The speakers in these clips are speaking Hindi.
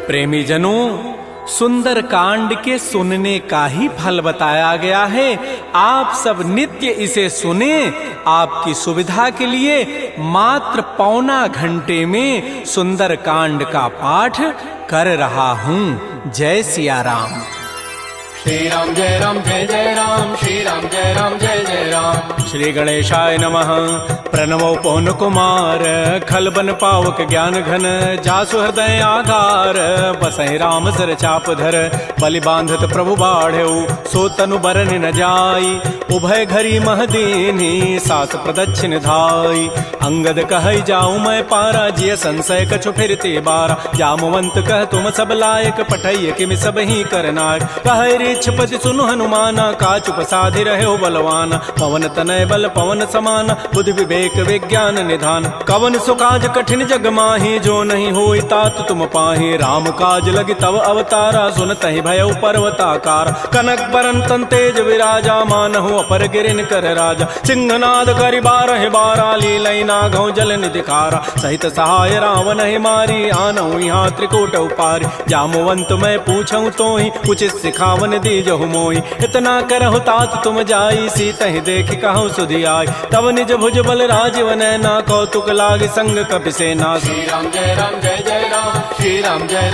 प्रेमी जनों, सुंदर कांड के सुनने का ही फल बताया गया है। आप सब नित्य इसे सुने। आपकी सुविधा के लिए मात्र पौना घंटे में सुंदर कांड का पाठ कर रहा हूँ। जय सिया राम। श्री राम जय राम, श्री राम जय राम जय जय राम। श्री गणेशाय नमः। प्रणवो पवन कुमार, खल बन पावक ज्ञान घन, जासु हृदय आधार, बसहि राम सर चाप धर, बलि बांधत प्रभु बाढ़ऊ, सो तनु बरन न जाई, उभय घरी महदीनी, सास प्रदक्षिण धाई, अंगद कहै जाऊं मैं पारा, जिय संशय कछु फिरते बारा, जामवंत कह तुम सब लायक, पठैय किमि सब ही करनायक, कहै पति सुनु हनुमाना, काचुप साधि रहे बलवाना, पवन तनय बल पवन समाना, बुद्धि विवेक विज्ञान निधान, कवन सुकाज कठिन जग माही, जो नहीं होई तात तुम पाही, राम काज लगी तव अवतारा, सुनतहि भयउ पर्वताकार, कनक बरन तन तेज विराजा, मानहु अपर गिरिन कर राजा, सिंहनाद करि बारहि बारा, लीलई नागौ जल निधिकारा, सहित सहाय रावण ही मारी, आनहु यहाँ त्रिकूट उपारी, जामवंत मैं पूछऊं तोहि, उचित सिखावन दीजहु मोहि, इतना करहु तात तुम जाई, सीतहि देखि कहु सुधि आई, तब निज भुज बल राजीव नैना, कौतुक लागी संग कपिसेना, श्री राम जय जय राम, श्री राम जय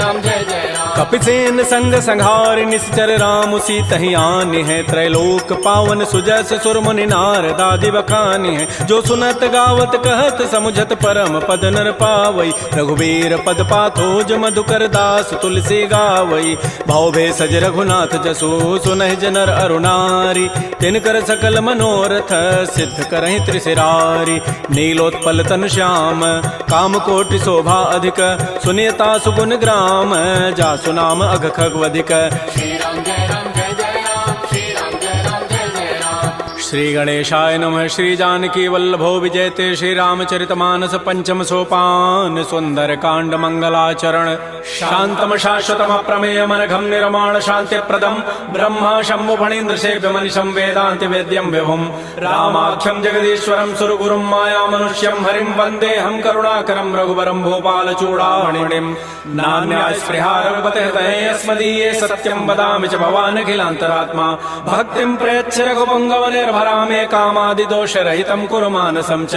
जय राम। कपिसेन संग संहार निश्चर राम, सीतहि आनि है, त्रैलोक पावन सुजस सुर मुनि नारद आदि बखानि है, जो सुनत गावत कहत समुझत परम पद नर पावई, रघुबीर पद पाथोज मधुकर दास तुलसी गावई, भाव भे सज रघुनाथ जसु सुनहि जनर अरुणारी, तिनकर सकल मनोरथ सिद्ध करहि त्रिशिरारी, नीलोत्पल तन श्याम काम कोटि शोभा अधिक, सुनियता सुगुण ग्राम, जासु नाम अघ खगवधिक, श्री राम जय जय राम, श्री राम जय जय राम। श्री गणेशाय नमः। श्री जानकी वल्लभो विजयते, श्री रामचरितमानस पंचम सोपान, सुंदर कांड मंगलाचरण, शांतम शाश्वतम अप्रमेयम अनघम निर्माण शांति प्रदम, ब्रह्मा शंभु फणीन्द्र सेव्य मनिषं वेदांति वेद्यं विभुम, रामाख्यम जगदीश्वरम सुरगुरुम माया मनुष्यम हरिम वंदे हम करुणाकरम रघुवरम भूपाल चूड़ामणिम, नान्या स्पृहा रघुपते हृदये अस्मदीये, सत्यं वदामि च भवान् अखिलान्तरात्मा, भक्तिं प्रयच्छ रघुपुंगव निर्भरामे, कामादि दोष रहितं कुरु मानसं च,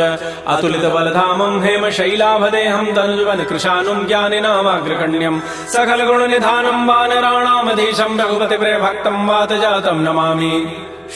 अतुलित बलधामं हेम शैलाभदेहं, धनुजवन कृशानुं ज्ञानिनामाग्रगण्यं, सकल गुण निधानं वानराणामधीशं, रघुपति प्रिय भक्तं वात जातं नमामि।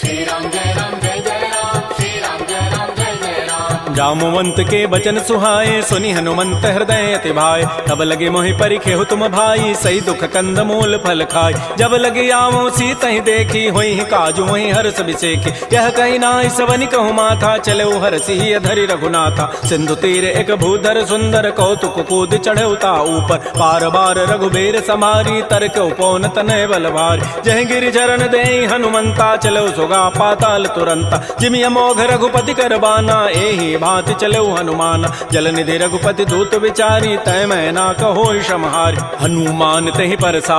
श्री राम जय जय राम, श्री राम जय जय राम। जामवंत के बचन सुहाए, सुनि हनुमंत हृदय अति भाए, तब लगे मोहि परिखेहु तुम भाई, सही दुख कंद मूल फल खाय, जब लगे आवो सीतहि देखी, होई काजु मोहि हर्ष बिसेखी, यह कहि नाहि सवनि कहु माथा, चलऊ हरषि अधरि रघुनाथा, सिंधु तीर एक भूधर सुंदर, कौतुक कूद चढ़ऊ ता ऊपर, पार बार रघुबीर समारी, तरक पौन तनय बल भारी, जह गिरि चरण देहि हनुमंता, चलऊ सुगा पाताल तुरंता, जिमि अमोघ रघुपति कर बाना, एहि भांति चलऊ हनुमान, जल निधि रघुपति दूत विचारी, तय मैं ना कहो क्षमहारी, हनुमान तहि परसा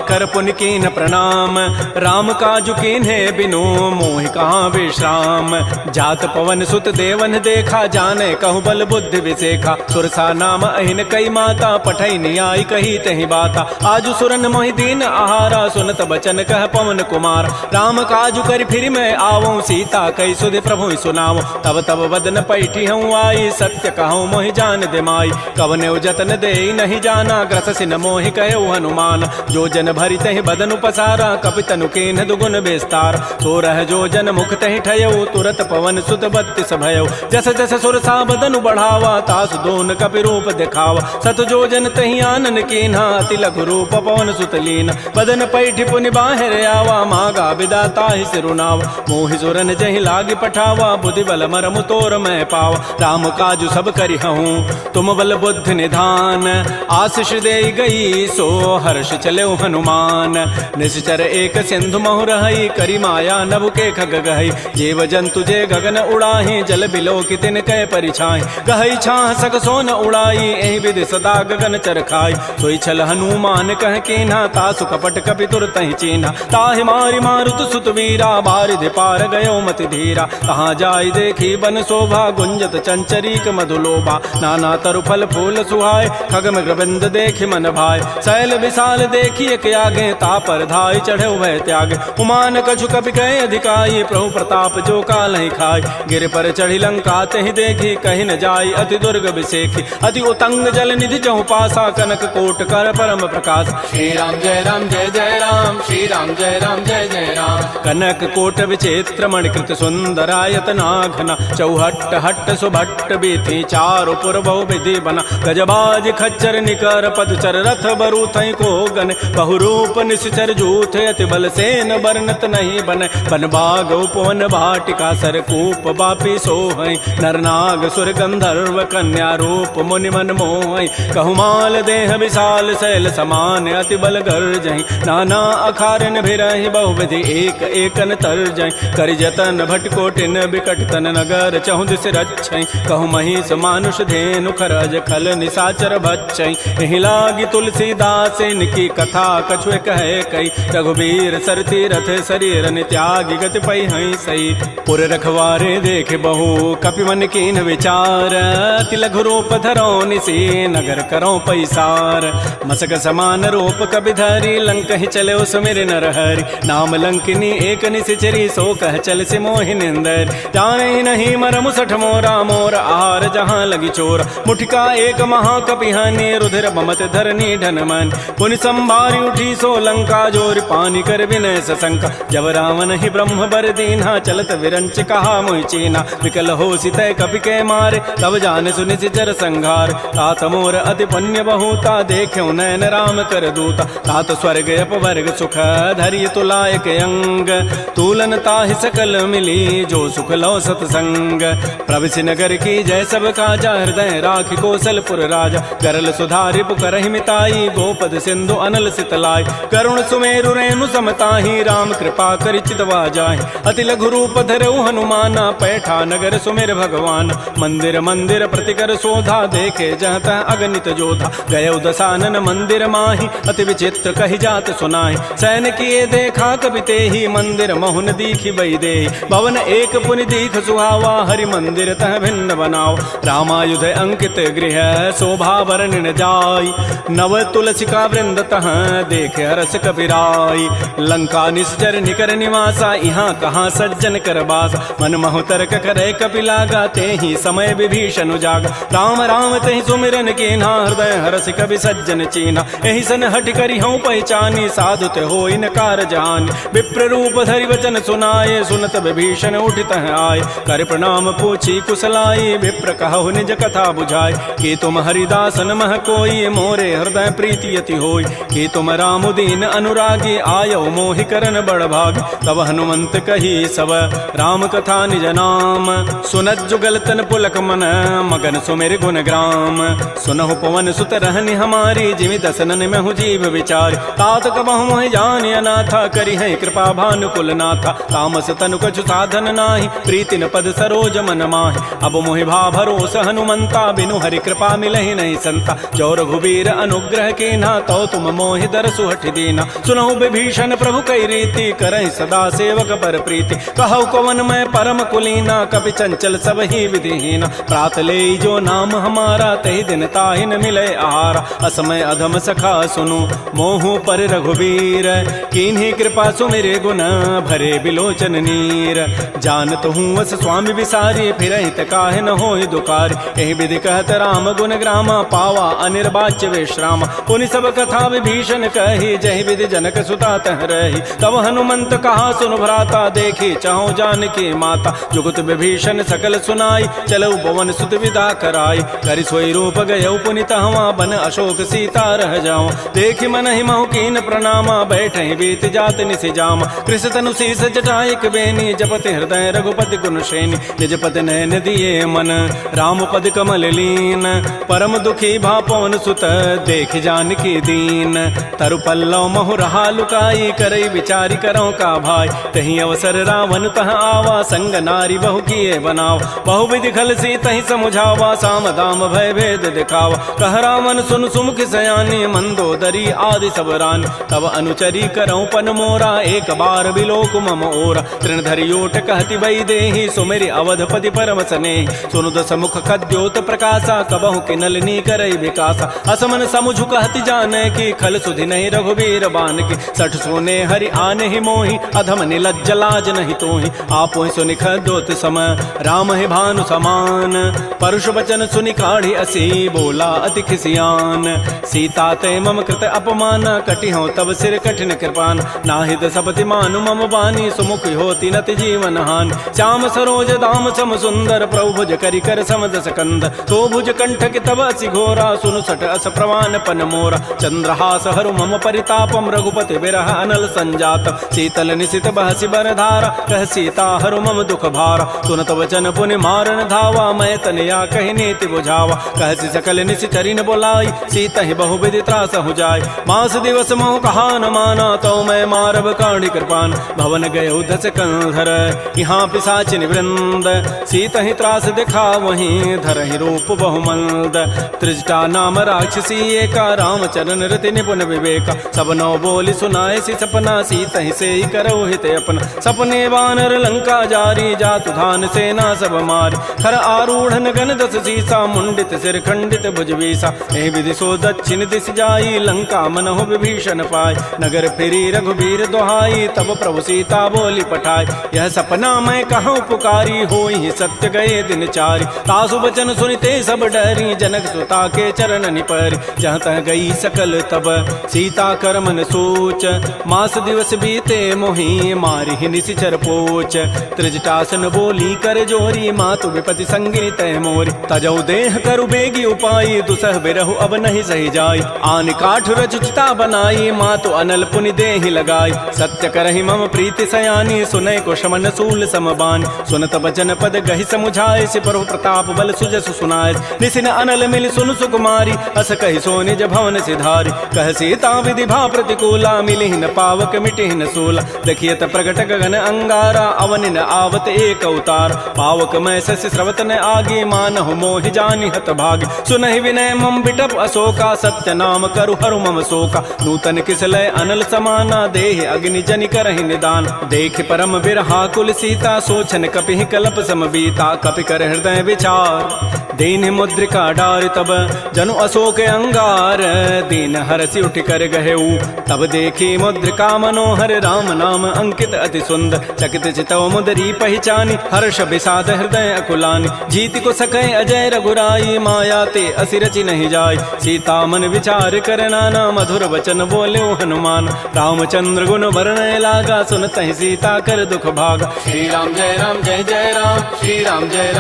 कर पुनि कीन प्रणाम, राम काजु कीन्हे बिनु मोहि कहाँ विश्राम, जात पवन सुत देवन देखा, जाने कहु बल बुद्धि विसेखा, सुरसा नाम अहिन कई माता, पठै नियाई कही तहि बाता, आजु सुरन मोहि दीन आहारा, सुनत बचन कह पवन कुमार, राम काजु कर फिर मैं आवऊं, सीता कई सुधि प्रभु सुनाओ, तब तब बदन पैठी हूँ आई, सत्य कहूँ मोहि जान दे माई, कवने जतन दे नहीं जाना, ग्रस सिन मोहि कहो हनुमान, जो जन भरि तहि बदन पसारा, कपि तनु कीन्ह दुगुन विस्तार, तो रह जो जन मुख तहि ठयऊ, तुरत पवन सुत बत्तिस भयऊ, जस जस सुरसा बदनु बढ़ावा, तासु दोन कपि रूप दिखावा, सत जो जन तहि आनन कीन्हा, अति लघु रूप पवन सुत लीन, बदन पैठि पुनि बाहिर आवा, मागा विदा ताहि सिरुनावा, मोहि सुरन जहि लागी पठावा, बुद्धि बल मरमु तोर मैं पावा, राम काजु सब करिहूँ तुम बल बुद्धि निधान, आशीष दे गई सो हर्ष चले हनुमान, निश्चर एक सिंधु महु रही, करी माया नभ के खग गहई, जीव जंतु जे गगन उड़ाही, जल बिलो की तिन कै परिछाई, गहई छाह सक सोन उड़ाई, एहि विधि सदा गगन चरखाई, सोई छल हनुमान कह कीन्हा, तासु कपट कपि तुरतहि चीन्हा, ताहि मारि मारुत सुत वीरा, बारिधि पार गयो मति धीरा, कहाँ जाई देखी बन शोभा, गुंजत चंचरीक मधुलोभा नाना तरु फल फूल सुहाय खग मृगबिंद देखि मन भाय शैल विशाल देखिए के आगे तापर धाय चढ़े भय त्याग उमान कछु कपि कहे अधिकाई प्रभु प्रताप जो काल ही खाय गिर पर चढ़ी लंका तहि देखी कहीं न जाई अति दुर्ग विसेखी अति उतंग जल निधि चहुपासा कनक कोट कर परम प्रकाश श्री राम जय राम जय जय राम श्री राम जय राम जय जय राम कनक कोट विचित्र मणिकृत सुंदरायत नाघना चौहट्ट हट्ट सुभट्ट बीथी चारु पुर बहु विधि बना गजबाज खच्चर निकर पदचर रथ बरु थई को गन बहुरूप निश्चर जूथ अति बल सेन बरनत नहीं बन बन बाग उपवन भाटिका सरकूप बापी सोहै नरनाग सुर गंधर्व कन्या रूप मुनि मन मोहै कहुमाल देह विशाल शैल समान अति बल गर्जहि नाना अखारन भिरहि बहुविधि एक एकन तरजहि करि जतन भटकोटिन बिकट तन नगर चहु दिस रक्षै कहु महिष मानुष धेनु खरज खल निसाचर भक्षै एहि लागी तुलसीदास इनकी कथा कछु कहे कई रघुबीर सरती रथ शरीर त्यागी गति पै हई सही पुर रखवारे देख बहु कपि मन कीन विचार अति लघु रूप धरो निसी नगर करो पैसार मसक समान रूप कबि धरी लंक ही चले सुमिर नर हरि नाम लंकिनी एक निसिचरी सो कह चल से मोहि निंदर जाने नहीं मरमु सठ मोरा मोर आहार जहाँ लगी चोर मुठिका एक महाकपिहानी रुधिर बमत धरनी ढन मन पुनि संभारी उठी सो लंका जोर पानी कर विनय सशंका जब रावण ही ब्रह्म बर दीन्हा चलत विरंच कहा मोहि चीना विकल हो सितय कपि के मारे तब जान सुनि सिचर संघार तात मोर अति पुण्य बहुता देख्यो नयन राम कर दूता तात स्वर्ग अपवर्ग सुख धरिय तुलायक अंग तूलन ताहि सकल मिली जो सुख लो सतसंग प्रविशि नगर की जय सब काजा हृदय राखि कौशलपुर राजा करल सुधारि पुकरहि मिताई गोपद सिंधु अनल सितलाई करुण सुमेरु रेणु समताहि राम कृपा करि चितवा जाहि अति लघु रूप धरऊ हनुमाना पैठा नगर सुमेर भगवान मंदिर मंदिर प्रतिकर शोधा देखे जहत अगणित जोधा गय दसानन मंदिर माहि अति विचित्र कहि जात सुनाहि सैन किए देखा कबिते ही मंदिर महुन दीखि बई दे भवन एक पुनि दीख सुहावा हरि मंदिर तह भिन्न बनाओ रामायुध अंकित गृह शोभा वर्णन जाय नव तुलसिका वृंद तह देख हरस कपिराई लंका निश्चर निकर निवासा यहाँ कहाँ सज्जन कर बास मन महु तर्क करे कपिलागा ते ही समय विभीषण जागा राम राम ते सुमिरन कीन्हा हृदय हरस कवि सज्जन चीन्हा एहि सन हट करि हूँ पहचानी साधु ते होई न कार जानी विप्र रूप धरि वचन सुनाए सुनत विभीषण उठित आए कर प्रणाम पूछी कुशलाई विप्र कहु निज कथा बुझाई कि तुम हरिदासन मह कोई मोरे हृदय प्रीति यति होई कि तुम राम दीन अनुरागी आयो मोहि करन बड़ भाग तब हनुमंत कही सब राम कथा निज नाम सुनत जुगल तन पुलक मन मगन सुमेर गुण ग्राम सुनहु पवन सुत रहनि हमारी जिमि दसनन में हूँ जीव विचार तात कबहु मोहि जानि अनाथा करि है कृपा भानुकुल नाथा तामस तनु कछु साधन नाही प्रीति न पद सरोज मन माहि अब मोहि भा भरोस हनुमंता बिनु हरि कृपा मिलहि नहीं संता जो रघुबीर अनुग्रह कीन्हा तो तुम मोहि दरसु हठि दीना सुनहु विभीषण प्रभु कई रीति करहि सदा सेवक पर प्रीति कहु कवन मैं परम कुलीना कपि चंचल सब ही विधिहीना प्रात ले जो नाम हमारा तहि दिन ताहि न मिले आहारा असमय अधम सखा सुनु मोहु पर रघुबीर कीन्ही कृपा सुमिरे गुण भरे बिलोचन नीर जानत हूँ वस स्वामी विसारी फिरहित काहे न होहि दुकारी एहि विधि कहत राम गुण ग्रामा पावा अनिर्वाच्य विश्राम पुनि सब कथा विभीषण कही जहि विधि जनक सुता तह रही तब हनुमंत कहा सुन भ्राता देखी चाहो जानकी माता जुगत विभीषण सकल सुनाई चलऊ पवन सुत विदा कराई करि सोई रूप गयऊ पुनि तहवा बन अशोक सीता रह जाओ देखि मन ही महु कीन प्रणामा बैठे बीत जात निसि जामा कृष तनु शीस जटाइक बेनी जपति हृदय रघुपति गुण श्रेणी निज पति नयन दिए मन राम पद कमल लीन परम दुखी भा पवन सुत देख जानकी दीन तरु पल्लव महु रहा लुकाई करई विचारी करो का भाई तही अवसर रावण तह आवा संग नारी बहु किए बनाव बहु विधि खल सी तही समुझावा साम दाम भय भेद दिखावा कह रावण सुन सुमुख सयानी मंदोदरी आदि सब रान तब अनुचरी करऊं पन मोरा एक बार बिलोक मम ओरा तृण धरियोट कहति बई देहि सुमेरि अवधपति पर करम सने सुनु दस मुख खद्योत प्रकाशा कबहु के नलनी करई विकासा असमन समुझ कहति जाने की खल सुधि नहीं रघुबीर बान की सठ सोने हरि आने ही मोहि अधम निलज्ज लाज नहीं तोहि आपो ही सुनि खद्योत सम राम है भानु समान परुष वचन सुनि काढ़ी असी बोला अति खिसियान सीता ते मम कृत अपमान कटि हो तब सिर कठिन कृपान नाहित सपति मानु मम बानी सुमुख होती नति जीवन हान श्याम सरोज दाम सम सुंदर प्रभु भुज करि कर समदस कंद तो भुज कंठ के तब असि घोरा सुनु सट अस प्रवान पन मोरा चंद्रहास हरु मम परितापम रघुपति विरह अनल संजात शीतल निशित बहसि बरधारा कह सीता हरु मम दुख भारा सुनत वचन पुनि मारन धावा मैं तनया कहि नीति बुझावा कहसि सकल निशि चरिन बोलाई सीता ही बहु विधि त्रास हो जाय मास दिवस मोह कहा न माना तो मैं मारब काढ़ी कृपान भवन गए उधस कंधर यहाँ पिशाचिन वृंद सीता ही त्रास दिखा वहीं धर ही रूप बहुमंद त्रिजटा नाम राक्षसी एका रामचरण रति निपुण विवेका सब नौ बोली सुनाए सी सपना सीता ही से ही करो हित अपना सपने वानर लंका जारी जातु धान सेना सब मारी खर आरूढ़ गन दस सीसा मुंडित सिर खंडित भुजवीसा ए विधि सो दक्षिण दिश जाई लंका मनहु विभीषण पाय नगर फिरी रघुबीर दोहाई तब प्रभु सीता बोली पठाई यह सपना मैं कहूँ पुकारी होई सत्य गए दिन चारी तासु बचन सुनते सब डरी जनक सुता के चरण निपरी जहाँ तह गई सकल तब सीता कर मन सोच मास दिवस बीते मोहि मारी ही निशिचर पोच त्रिजटासन बोली कर जोरी मातु विपति संगिनी तय मोरी तजौ देह करु बेगी उपाई दुसह बिरहु अब नहीं सही जाई आन काठ रचिता बनाई मातु अनल पुनि देहि लगाई सत्य करहि मम प्रीति सयानी सुनय को शमन सूल समबान सुनत बचन पद गहि समुझाए सि प्रभु प्रताप बल सुजस सुनाय निसिन अनल मिल सुन सुकुमारी अस कहि सो निज भवन सिधारी कह सीता विधि भा प्रतिकूला मिलि न पावक मिटि न सूला देखियत प्रगट गगन अंगारा अवनि न आवत एक अवतार पावक मैं शशि स्रवत न आगे मानहु मोहि जानि हत भागी सुनहि विनय मम बिटप अशोका सत्य नाम करु हरु मम शोका नूतन किसलय अनल समाना देहि अग्नि जनि करहि निदान देख परम बिरहा कुल सीता सोचन कपिहि कल्प समबीता कपि कर हृदय विचार दीन मुद्रिका डार तब जनु अशोक अंगार दीन हरसि उठ कर गहेऊ तब देखी मुद्रिका मनोहर राम नाम अंकित अति सुंदर चकित चितव मुदरी पहचानी हर्ष विषाद हृदय अकुलानी जीत को सकै अजय रघुराई माया ते असिरचि नहीं जाय सीता मन विचार कर नाना मधुर वचन बोले हनुमान रामचंद्र गुण वर्णय लागा सुनत ही सीता कर दुख भागा श्री राम जय जय राम श्री राम जय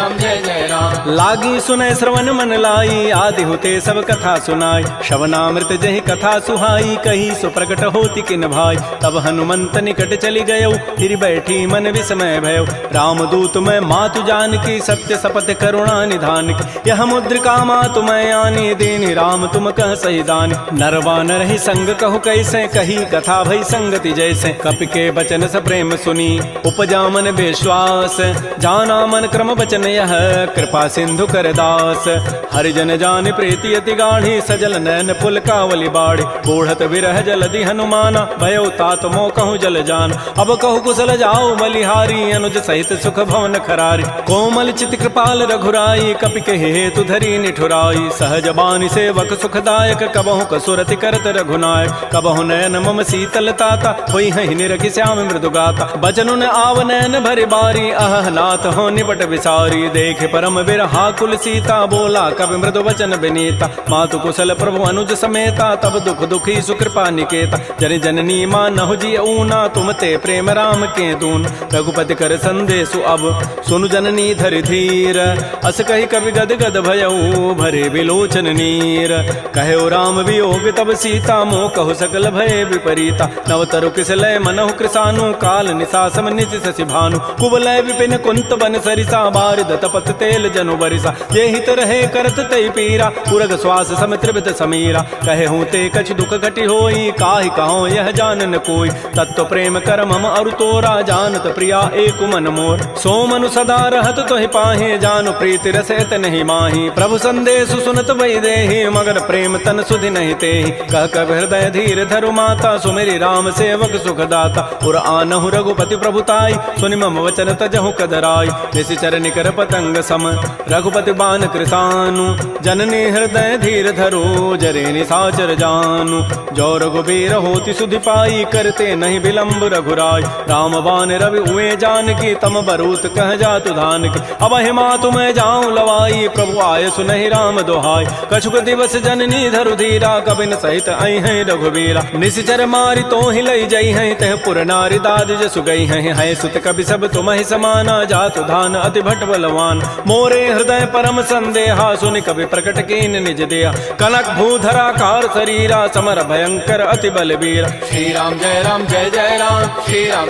जय राम लागी सुनय श्रवण मन लाई आदि होते सब कथा सुनाई श्रवणामृत जहि कथा सुहाई कही सुप्रकट होती किन भाई तब हनुमंत निकट चली गयो फिर बैठी मन विस्मय भयो रामदूत मैं मातु जान की सत्य सपथ करुणा निधान की यह मुद्रिका मातु मैं आनी दीनी राम तुम कह सही दान नरवा नर ही संग कहु कैसे कही कथा भई संगति जैसे कपि के बचन स प्रेम सुनी उपजा मन विश्वास जाना मन क्रम बचन यह कृपा सिंधु कर दास हरिजन जान प्रीति अति गाढ़ी सजल नैन पुल कावली बाड़ी बूढ़त विरह जलधि हनुमाना भयो तात मोह कहूँ जल जान अब कहु कुशल जाओ बलिहारी अनुज सहित सुख भवन खरारी कोमल चित कृपाल रघुराई कपि के हेतु धरी निठुराई सहज बानी सेवक सुखदायक कबहु कसुरति करत रघुनायक कबहु नयन मम शीतल ताता होई हहि निरखि श्याम मृदु गाता बचनुन आव नयन भरि बारी अह नाथ हो निपट विसारी देख परम बिरहा कुल सीता बोला कवि मृदु वचन विनीता मातु कुशल प्रभु अनुज समेता तब दुख दुखी सुकृपा निकेता जन जननी मानहु जी ऊना तुम ते प्रेम राम के दून रघुपति कर संदेशु अब सुनु जननी धरि धीर अस कहि कवि गद गद भयऊ भरे विलोचन नीर कहो राम वियोग तब सीता मोह कहु सकल भय विपरीता नवतरु किसलय मनहु कृसानु काल निशासम निशि शशि भानु कुवलय विपिन कुंत बन सरिसा बारिद तपत तेल जनु बरिसा जे हित रहे करत तई पीरा पुरग श्वास सम त्रिवित समीरा कहे हूँ ते कछ दुख घटी होई काहि कहो यह जानन कोई तत्व प्रेम कर मम अरु तोरा जानत प्रिया एक मन मोर सो मनु सदा रहत तोहि पाहे जानु प्रीति रसैत नहीं माही प्रभु संदेश सुनत वही देहि मगर प्रेम तन सुधि नहीं तेहि कह कब हृदय धीर धरु माता सुमेरी राम सेवक सुख दाता पुर आनहु रघुपति प्रभुताई सुनि मम वचन तजहु कदराई निशिचर निकर पतंग सम रघुपति बान कृसानु जननी हृदय धीर धरो जरे निशाचर जानु जो रघुबीर होति सुधि पाई करते नहीं विलंब रघुराय राम बान रवि हुए जानकी तम बरूत कह जातु धान की अब हिमा तुम जाऊं लवाई प्रभु आय सुनहि राम दोहाय कछुक दिवस जननी धरु धीरा कबिन सहित आई है रघुबीरा निशिचर मारी तो ही लई जई है तह पुर नारी दाद जसु गई है सुत कवि सब तुम ही समाना जातु धान अति भट बलवान मोरे हृदय परम संदेहा सुनि कवि प्रकट कीन निज दिया कनक भूधरा कार शरीरा समर भयंकर अति बलबीर श्री राम जय राम श्री राम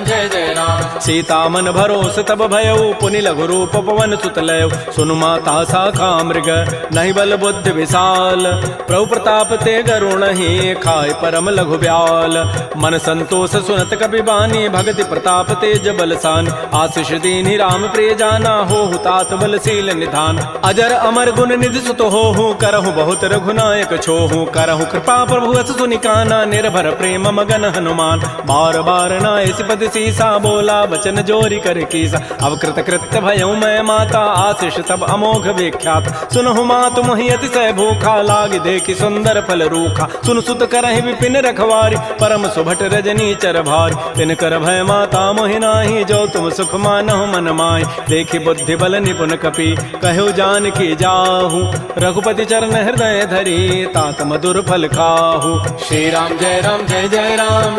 जय जय राम सीता मन भरोस तब भयउ पुनि लघु रूप पवन सुत लय सुनु माता शाखा मृग नहीं बल बुद्धि विशाल प्रभु प्रताप ते गरुण ही खाय परम लघु ब्याल मन संतोष सुनत कपि बानी भगति प्रताप तेज बलसान आशीष दीनि राम प्रिय जाना हो तात बलशील निधान अजर अमर गुण निधि सुत हो करहु बहुत रघुनायक छोहु करहु कृपा प्रभु अस सुनि काना निर्भर प्रेम मगन हनुमान बार बार नाय सिपति सीसा बोला बचन जोरी कर कीसा अब कृत कृत्य भयउ मैं माता आशीष तब अमोघ विख्यात सुनहु मातु मोहि अतिशय भूखा लाग देखि सुंदर फल रूखा सुन सुत करहि विपिन रखवारी परम सुभट रजनी चर भारी तिन कर भय माता मोहि नाही जो तुम सुख मानहु मन माय देखि बुद्धि बल निपुन कपि कहु जान की जाहु रघुपति चरण हृदय धरी तात मधुर फल खाहु श्री राम जय राम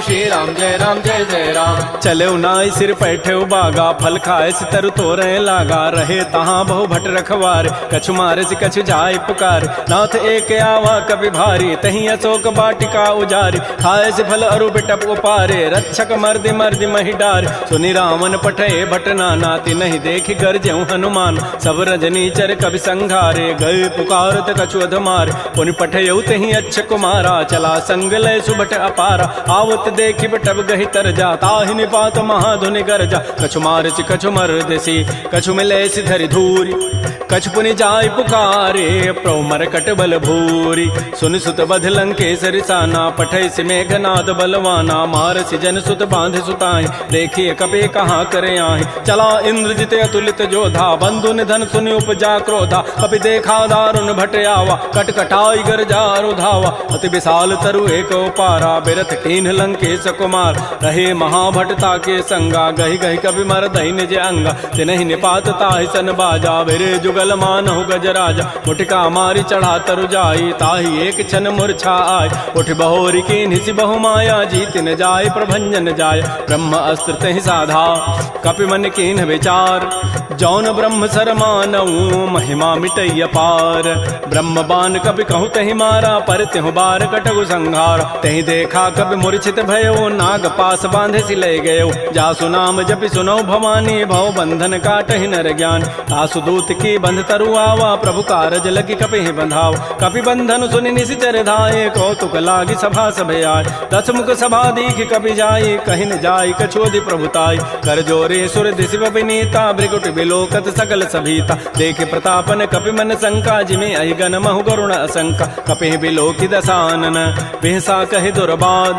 श्री राम जय राम चले नाई सिर पैठे बागा फल खाए सितर तोरे लागा रहे तहाँ बहु भट रखवार कछु मारे से कछु जाय पुकार नाथ एक आवा कवि भारी तही अशोक बाटिका उजारी खाए से फल अरु बिटप उपारे रक्षक मर्दि मर्दि मही डार सुनि रावण पठे भट नाती नहीं देखि गरजेऊ हनुमान सब रजनी चर कवि संघारे गए पुकारत कछु अधमार पुनि पठयऊ तही अच्छ कुमारा चला संग लय सुबट अपारा आवत देखि बटब गहि तर जा ताहि निपात महाधुनि गरजा कछु मार कछु मर देसी कछु मिले धरि धूरी कछु पुनि जाय पुकारे प्रभु मरकट बल भूरी सुन सुत बध लंकेसरि साना पठै से मेघनाद बलवाना मार सि जन सुत बांध सुताई देखिए कपे कहाँ करे आहि चला इंद्रजित अतुलित जोधा बंधु निधन सुनि उपजा क्रोधा कपि देखा दारुण भट आवा कटकटाई गरजा रुधावा अति विशाल तरु एक पारा बिरथ कीन्ह लंकेश कुमार रहे महाभटता के संगा गहि गहि कवि मर दहि निज अंगा तिनहि निपात ताहि सन बाजा बिरे जुगल मानहु गजराजा मुटिका मारी चढ़ा तरु जाई ताहि एक क्षण मूर्छा आय उठ बहोरी की निसि बहु माया जीत न जाय प्रभंजन जाय ब्रह्म अस्त्र तहि साधा कपि मन कीन्ह विचार जौन ब्रह्म सर मानऊ महिमा मिटैय पार ब्रह्म बान कपि कहु तहि मारा पर तिहु बार कटगु संहार तहि देखा कपि मूर्छित भयो नाग पास बांधे सि ले गयो जासु नाम जपि सुनो भवानी भव बंधन काटहि नर ज्ञान तासु दूत की बंध तरु आवा प्रभु कारज लगी कपि बंधाव कपि बंधन सुनि निशिचर धाये कौतुक लागी सभा सब आय दस मुख सभा दीख कपि जाई कहि न जाई कछोदि प्रभुताई कर जोरे सुर दिशि विनीता भृगुट बिलोकत सकल सभीता देख प्रतापन कपि मन शंका जिमे अहि गण महु गरुण असंका कपि बिलोकि दसानन बिहसा कहि दुर्बाद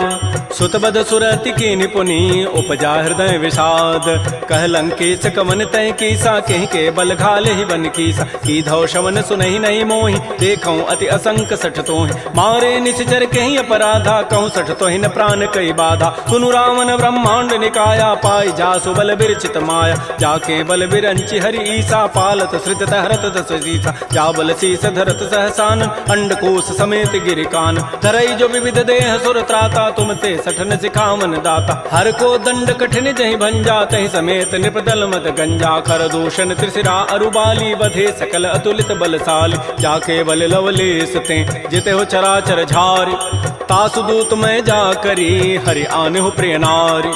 सुतबद सुरति की निपुनी उपजा हृदय विषाद कह लंकेश कवन तय कीसा कहि के बल घाले ही बन कीसा की धौ शवन सुनहि नहीं मोहि देखौ अति असंक सठ तोहि मारे निशिचर कहि अपराधा कहूँ सठ तोहि न प्राण कई बाधा सुनु रावण ब्रह्मांड निकाया पाई जासु बल बिरचित माया जाके बल बिरंचि हरि ईसा पालत श्रित हरत दस सीसा जा बल शीस धरत सहसान अंडकोश समेत गिरिकान धरई जो विविध देह सुर त्राता तुम ते सठन सिखावन दाता हर को दंड कठिन जहि भंजा तहि समेत निपदल मत गंजा कर दूषण त्रिशिरा अरुबाली बधे सकल अतुलित बलशाली जाके बल लवलेस ते जिते हो चराचर झारी तासु दूत मैं जा करी हरि आने हो प्रिय नारी।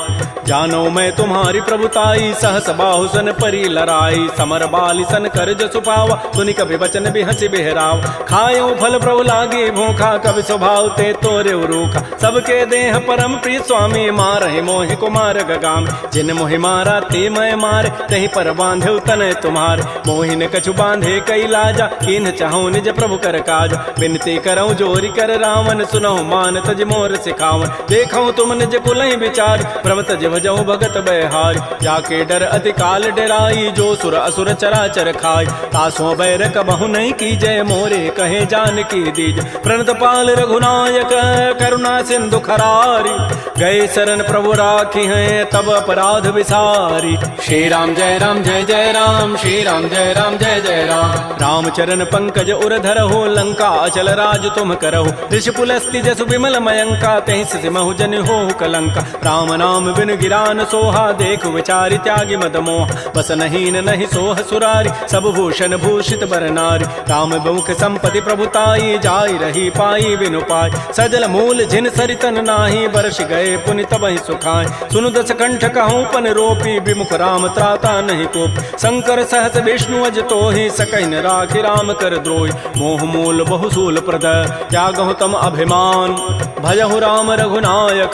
जानो मैं तुम्हारी प्रभुताई सहस बाहु सन परी लराई। समर बाली सन कर जसु पावा सुनि कभी वचन भी हंसी बेहराव। खायो फल प्रभु लागे भूखा कभी स्वभाव ते तोरे रूखा। सबके देह परम प्रिय स्वामी मारहि मोहि कुमार गगाम। जिन मोहि मारा ते मैं मारे तही पर बांधे तनय तुम्हारे। मोहि न कछु बांधे कई लाजा किन चाहूं निज प्रभु कर काज। विनती करऊं जोरी कर रावण सुनहु मान तज मोर सिखावन। देखऊं तुम निज कुलहि विचार प्रभ तज भजऊं भगत बहारी। जाके डर अति काल डराई जो सुर असुर चराचर खाई। तासों बैर कबहु नहीं की जय मोरे कहे जान की दीज। प्रणत पाल रघुनायक करुणा सिंधु खरारी। गए शरण प्रभु राखी हैं तब अपराध विसारी। श्री राम जय राम जय जय राम। श्री राम जय राम जय जय राम। रामचरण पंकज उर धरहु लंका अचल राज तुम करहु। ऋषि पुलस्ति जसु विमल मयंका तहि सिमहु जन हो कलंका। राम नाम बिन गिरान सोहा देख विचारि त्यागी मद मोह। बस नहीन नहीं सोह सुरारी सब भूषण भूषित बर नारी। राम बहुख संपत्ति प्रभुताई जाई रही पाई बिनु पाई। सजल मूल जिन सरितन नाही बरस गए पुनि तबहि सुखाय। सुनु दस कंठ कहूँ पन रोपी विमुख राम त्राता नहीं कोप। शंकर सहस विष्णु अज तोहि सकहि न राखि राम कर द्रोहि। मोह मूल बहुसूल प्रद त्यागहु तम अभिमान। भजहु राम रघुनायक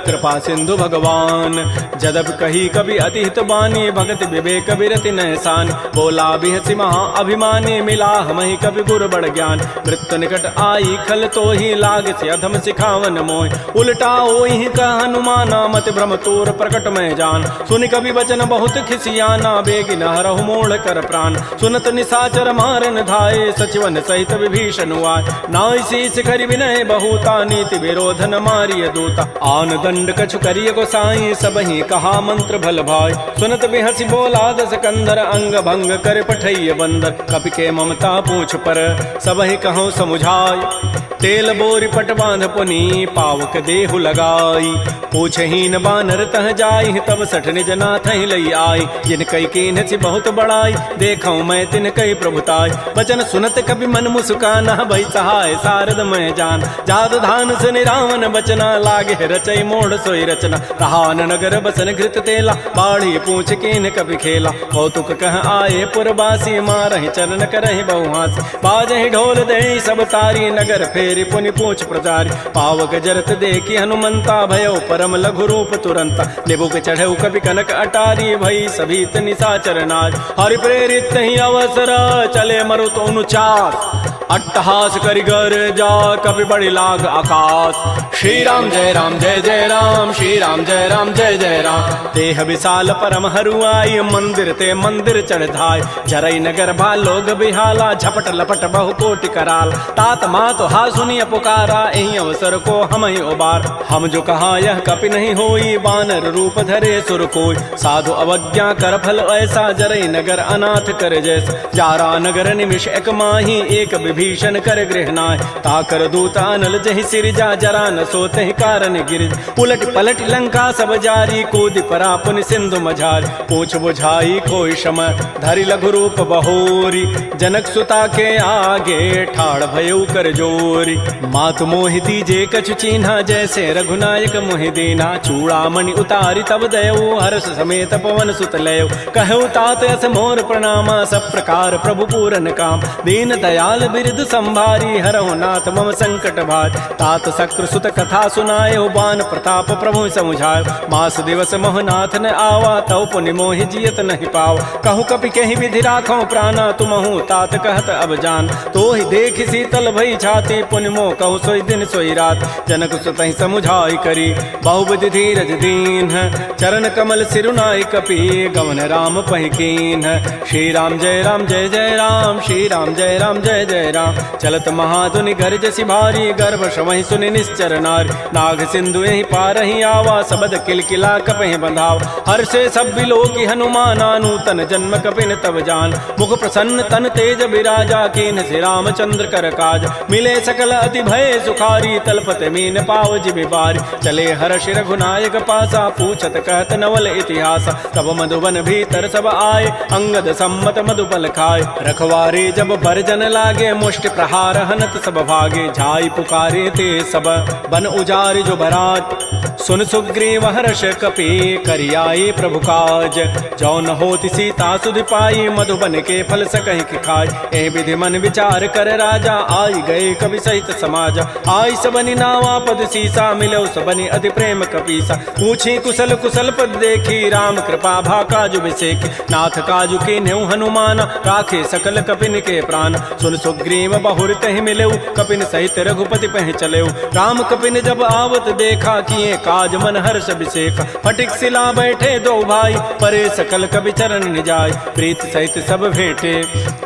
कृपा सिंधु भगवान। जदब कही कभी अति हित बानी भगत विवेक विरति नहसानी। बोला बिहसी महा अभिमानी मिला हमहि कभी गुर बड़ ज्ञान। मृत्यु निकट आई खल तो ही लाग से अधम सिखावन मोहि। उल्टा ओहि कह हनुमाना मत भ्रम तोर प्रकट में जान। सुनि कभी वचन बहुत खिसियाना बेगिन हरहु मोड़ कर प्राण। सुनत निशाचर मारन धाये सचिवन सहित विभीषण आए। नाई शीस करि विनय बहुता नीति विरोधन मारिय दूता। आन दंड कछु करिय गोसाई सबहि कहा मंत्र भल भाई। सुनत बिहसी बोला दस कंधर अंग भंग कर पठैय बंदर। कपि के ममता पूछ पर सबहि कहूँ समुझाई। तेल बोरी पट बांध पुनी पावक देहु लगाई। पूछहीन बानर तह जाई तब सठ निज नाथ लई आई। जिन कई कीन सी बहुत बड़ाई देखऊं मैं तिन कई प्रभुताई। वचन सुनत कभी मन मुस्काना भई सहाय सारद मैं जान। जाद धान सुनि रावण बचना लागे रचई मोड़ सोई रचना। रहान नगर बसन घृत तेला बाढ़ी पूछ कीन कभी खेला। कौतुक कह आए पुरबासी मारहि चरण करहि बहुहासी। बाजहि ढोल दे सब तारी नगर फेरी पुनि पूछ प्रचारी। पावक जरत देखी हनुमंता भयो परम लघु रूप तुरंता। निबुक चढ़ऊ कभी कनक अटारी भई सभी निशाचर नाज। हरि प्रेरित ही अवसर चले मरुत अनुचास। अट्टहास करिगर जा कभी बड़ी लाग आकाश। श्री राम जय राम जय जय राम। श्री राम जय राम जय जय राम। देह विशाल परम हरुआई मंदिर ते मंदिर चढ़ाई। जरई नगर भा लोग बिहाला झपट लपट बहु कोटि कराल। तात मात हा सुनिय पुकारा एहि अवसर को हम ही उबार। हम जो कहा यह कपि नहीं होई बानर रूप धरे सुर कोई। साधु अवज्ञा कर फल ऐसा जरई नगर अनाथ कर जैसा। जारा नगर निमिष एक माही एक विभीषण कर गृहनाय। ताकर दूता अनल जहि सिरजा जरा न सोते ही कारण गिरिज। उलट पलट लंका सब जारी कूद परा पुनि सिंधु मझारी। पूछ बुझाई कोई शम धरि लघु रूप बहोरी। जनक सुता के आगे ठाड़ भयउ कर जोरी। मातु मोहि दीजे कछु चिन्हा जैसे रघुनायक मोहि दीना। चूड़ामणि उतारी तब दयऊ हर्ष समेत पवन सुत लयऊ। कहु तात अस मोर प्रणामा सब प्रकार प्रभु पूरन काम। दीन दयाल बिरद संभारी हरहु नाथ मम संकट भार। तात शक्र सुत कथा सुनायो बान प्रताप प्रभु समुझायो। मास दिवस मोहनाथ न आवा तव पुनि मोहि जियत नहीं पाव। कहूँ कपि कहीं विधि राखो प्राणा तुमहु तात कहत अब जान। तो ही देख शीतल भई छाती पुनि मोह कहु सोई दिन सोई रात। जनक सुत ही समुझाई करी बहुविधि धीरज दीन। चरण कमल सिरुनाई कपि गवन राम पहिकीन। श्री राम जय जय राम। श्री राम जय जय राम। चलत महाधुनि गर्जसि भारी गर्भ श्रवहि सुनि निश्चर नारी। नाग सिंधु यही पार ही आवा सबद किलकिला कपहि बंधाव। हर्षे सब बिलोकी हनुमाना नूतन जन्म कपिन तब जान। मुख प्रसन्न तन तेज विराजा कीन श्री रामचंद्र कर काज। मिले सकल अति भय सुखारी तलपत मीन पाव जिबि बारी। चले हर्ष रघुनायक पासा पूछत कहत नवल इतिहास। तब मधुबन भीतर सब आए अंगद सम्मत मधुपल खाए। रखवारे जब बरजन लागे मुष्टि प्रहार हनत सब भागे, जाई पुकारे ते सब बन उजारि जो भरात। सुन सुग्रीव हर्ष कपि करियाए प्रभु काज, जौन होति सीता सुधि पाई, मधुबन के फल सकहि कि खाय। ए विधि मन विचार कर राजा, आई गए कवि सहित समाज। आई सबनि नावा पद सीसा, मिलो सबनि अति प्रेम कपीसा। पूछी कुशल कुशल पद देखी, राम कृपा भा काजु बिसेखी। नाथ काजु के न्यू हनुमान, राखे सकल कपिन के प्राण। सुन सुग्रीव बहुर तहि मिलेऊ, कपिन सहित रघुपति पह चलेऊ। राम कपिन जब आवत देखा, किए काज मन हर्ष अभिषेक। फटिक सिला बैठे दो भाई, परे सकल कवि चरण निजाय। प्रीत सहित सब भेंटे,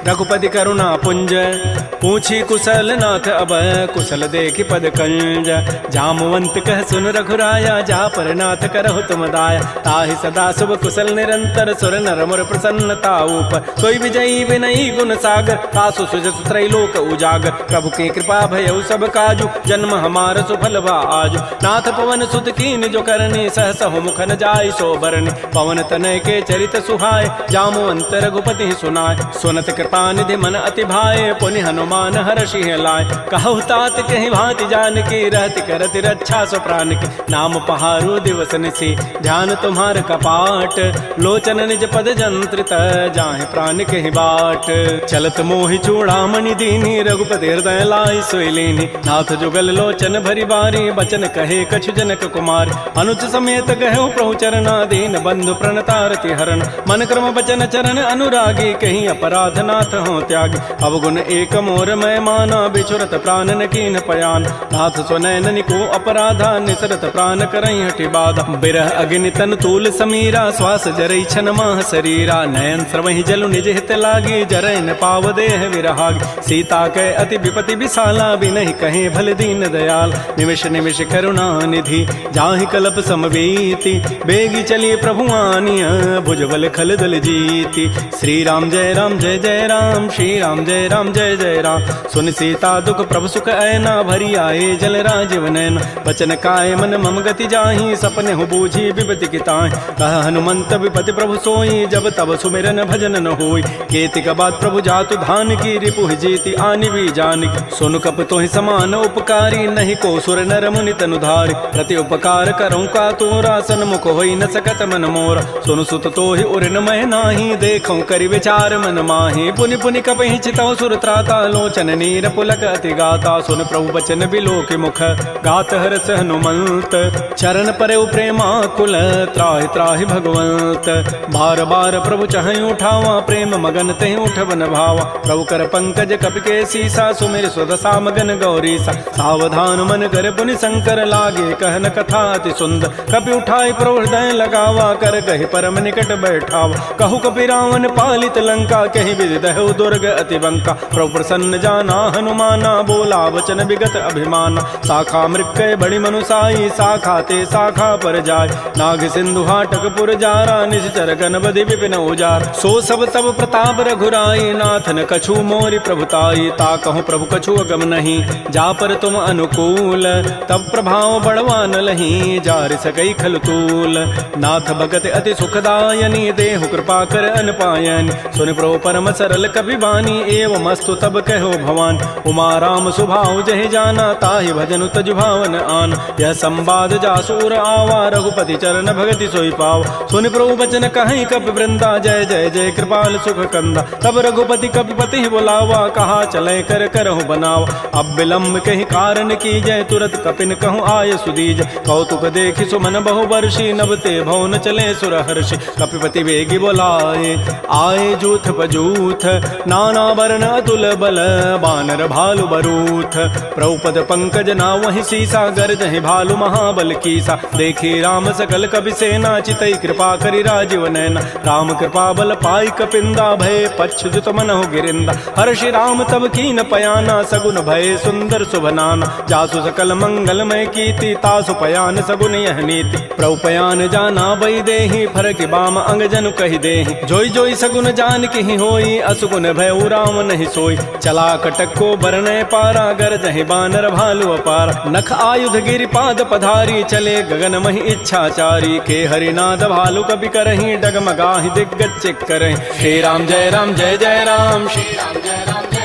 रघुपति करुणा पुंज। पूछी कुशल नाथ अब, कुशल देखि पद कंज। जामवंत कह सुन रघुराया, जा पर नाथ करहु तुम दाया। ताहि सदा शुभ कुशल निरंतर, सुर नर मुर प्रसन्नता ऊपर। सोई विजयी विनयी गुण सागर, तासु सुजसु त्रैलोक उजागर। प्रभु की कृपा भयउ सब काजु, जन्म हमार सुफल भा आजु। नाथ पवन सुत कीन जो करनी, सहसहु मुख न जाय सो बरनी। पवन तनय के चरित सुहाय, जामवंत रघुपति सुनाय। सुनत कृपा निधि मन अति भाए, पुनि हनुमान हर्षि लाय। कहु तात कहि भांति जानकी, रहति करति रक्षा सो प्राण की। नाम पहारो दिवस निशि, ध्यान तुम्हार कपाट। लोचन निज पद जंत्रित, जाहि प्राण कहि बाट। चलत मोहि चूड़ामणि दीनी, रघुपति हृदय लाय सोई लीनी। नाथ जुगल लोचन भरि बारी, बचन कहे कछु जनक कुमार। अनुज समेत गहु प्रभु चरणा, दीन बंधु प्रणतारति हरण। मन क्रम बचन चरण अनुरागी, कहीं अपराध नाथ हो त्यागी। अवगुण एक मोर मैं माना, बिछुरत प्राण न कीन पयान। नाथ सुनैन को अपराधा, निसरत प्राण करई हटि बाधा। बिरह अग्नि तन तूल समीरा, श्वास जरई छन माह शरीरा। नयन स्रवहि जलु निज हित लागी, जरै न पाव देह विरहागी। सीता कै अति विपति विशाला, बिनहि कहे भल दीन दयाल। निमिष निमिष करुणा निधि, जाहि कलप समवेति। बेगी चलिए प्रभु आनिया, भुजबल खल दल जीति। श्री राम जय राम, श्री राम जय जय राम। सुन सीता दुख प्रभु सुख ऐना, भरी आए जल राजीव नैना। बचन काय मन मम गति जाहि, सपने हो बूझी विपति की ताहि। कह हनुमंत विपति प्रभु सोई, जब तब सुमिरन भजन न होई। केतिक बाद प्रभु जातु धान की, रिपुहि जीति आनि भी जानिक। सुन कप तोहि समान उपकारी, नहीं को सुर नर मुनि तनु धारि। प्रति उपकार करऊँ का तोरा, सन्मुख होई न सकत मन मोरा। सुन सुत तोहि उरन मैं नाही, देखऊँ करि विचार मन माहि। पुनि पुनि कपहि चितौ सुर त्राता, लोचन नीर पुलक अति गाता। सुन प्रभु बचन बिलोकि मुख, गात हरस हनुमंत। चरण परउ प्रेमाकुल, त्राहि त्राहि भगवंत। बार बार प्रभु चहई उठावा, प्रेम मगन तेहि उठवन भावा। प्रभु कर पंकज कपि के सीसा, सुमिर सुदशा मगन गौरीसा। सावधान मन कर पुनि शंकर, लागे कहन कथा अति सुंदर। कपि उठाई प्रभु हृदय लगावा, कर कहि परम निकट बैठावा। कहु कपि रावण पालित लंका, कहि विधि दहु दुर्ग अति बंका। प्रभु प्रसन्न जाना हनुमाना, बोला वचन विगत अभिमाना। शाखा मृक्कय बड़ी मनुसाई, शाखा ते शाखा पर जाय। नाग सिंधु हाटक पुर जारा, निश्चर गणपति विपिन उजार। सो सब तब प्रताप रघुराई, नाथन कछु मोरि प्रभुताई। ता कहूँ प्रभु कछु अगम नहीं, जा पर तुम अनुकूल। तब प्रभाव बढ़वा न लही, जार सकई खल तूल। नाथ भगत अति सुखदायनी, देहु कृपा कर अनपायन। सुन प्रभु परम सरल कवि बानी, एवं अस्तु तब कहो भवान। उमा राम सुभाव जहि जाना, ताहि भजनु तजु भावन आन। यह संवाद जासूर आवा, रघुपति चरण भगति सोई पाव। सुन प्रभु बचन कहीं कपि वृंदा, जय जय जय कृपाल सुख कंदा। तब रघुपति कपिपति बुलावा, कहा चले कर करहु बनावा। अब विलम्ब कहीं कारण की जय, तुरत कपिन कहूँ आय सुदीज। कौतुक देखि सुमन बहु वर्षी, नबते भवन चले सुर हर्षि। कपिपति वेगी बोलाए, आए जूथ पजूथ। नाना वर्ण अतुल बल, बानर भालु बरूथ। प्रभुपद पंकज ना वही सीसा, गर्जहि भालु महाबल कीसा। देखी राम सकल कपि सेना, चितई कृपा करि राजीव नैना। राम कृपा बल पाई कपिंदा, भय पच्छुत मनहु गिरिंदा। हर्षि राम तब कीन पयाना, सगुन भय सुंदर शुभनाना। जासु सकल मंगलमय कीर्ति, तासु पयान सगुन यह नीति। प्रभु पयान जाना वै देहि, फरकि बाम अंग जनु कहि देहि। जोई जोई सगुन जान की होई, असुगुन भय राम नहीं सोई। चला कटक को बरनय पारा, गरजहि बानर भालु अपार। नख आयुध गिरिपाद पधारी, चले गगन महि इच्छाचारी। के हरिनाद भालु कपि करहि, डगमगाहि दिग्गज चिक करहि। श्री राम जय जय राम, श्री राम जय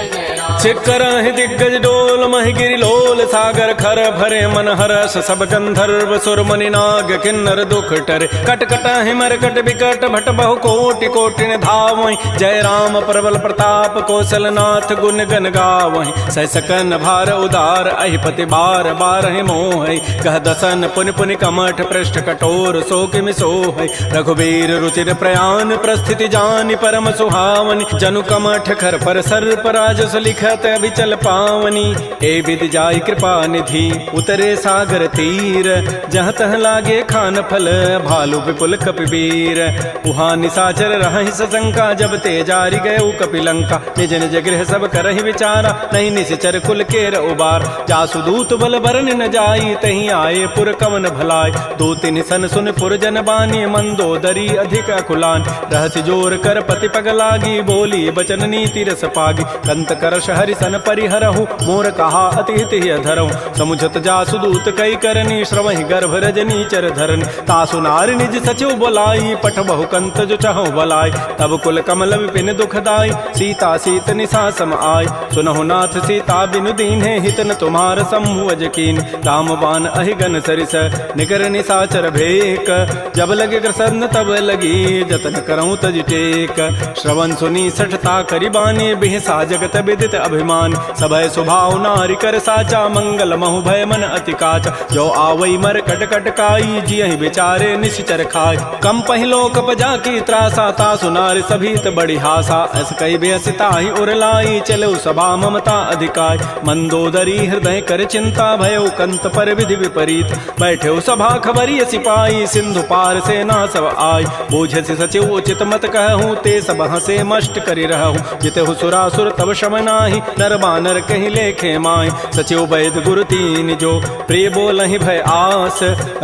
जय राम। करहि दिग्गज डोल महि गिरि लोल सागर खर भरे मन हरस सब गंधर्व सुर मुनि नाग किन्नर दुख टरे कट कटहि मरकट बिकट भट बहु कोटि कोटि धावहि जय राम प्रबल प्रताप कौशलनाथ गुण गन गावहि सह सकन भार उदार अहिपति बार बारहि मोहि कह दसन पुनि पुनि कमठ पृष्ठ कठोर शोक सोहि रघुबीर रुचिर प्रयाण प्रस्थिति जानि परम सुहावनि जनु कमठ खर पर सर्प राजस लिखत अभिचल पावनी ए विद जाय कृपा निधि उतरे सागर तीर जहाँ तह लागे खान फल भालु विपुल कपिवीर उहाँ निशाचर रहहि सशंका जब ते जारी गए कपिलंका निज निज गृह सब करहि विचारा नहीं निश्चर कुल केर उबार जासु दूत बल बरन न जाई तहीं आए पुर कवन भलाय दो तिन सन सुन पुर जन बानी मंदोदरी अधिक अकुलान रहसि जोर कर पति पग लागी बोली बचन नीति रस पागी कंत करश हरि सन परिहरहु मोर कहा अति हित धरहु समुझत जासु दूत कई करनी श्रवहि गर्भ रजनी चर धरनी तासु नार निज सचिव बोलाई पठ बहु कंत जो चाहो बलाई तब कुल कमल विपिन दुखदाई सीता सीत निशा सम आय सुनहु नाथ सीता बिनु दीन्हे हित न तुम्हार समूह अजकीन राम बान अहिगन सरिस निकर निशाचर भेक जब लगे कृष्ण तब लगी जतन करऊं तज टेक श्रवण सुनी सठता करिबानी बिहसा जगत विदित अभिमान सभय स्वभाव नारि कर साचा मंगल महु भय मन अति काचा जो आवई मर कट कट काई जियहि बेचारे निश्चर खाय कम पहिलो कप जाकी त्रासा तासु नारि सभीत बड़ी हासा अस कई बेसिता ही उरलाई चलो सभा ममता अधिकाय मंदोदरी हृदय कर चिंता भयो कंत पर विधि विपरीत बैठे सभा खबरी सिपाही सिंधु पार से ना सब आय बूझ से सचिव उचित मत कहूँ ते सब हसे मष्ट करि रहूँ जितहु सुरासुर तब शम नाही नर बानर कहीं लेखे माय सचिव वैद गुरु तीन जो प्रिय बोलहि भय आस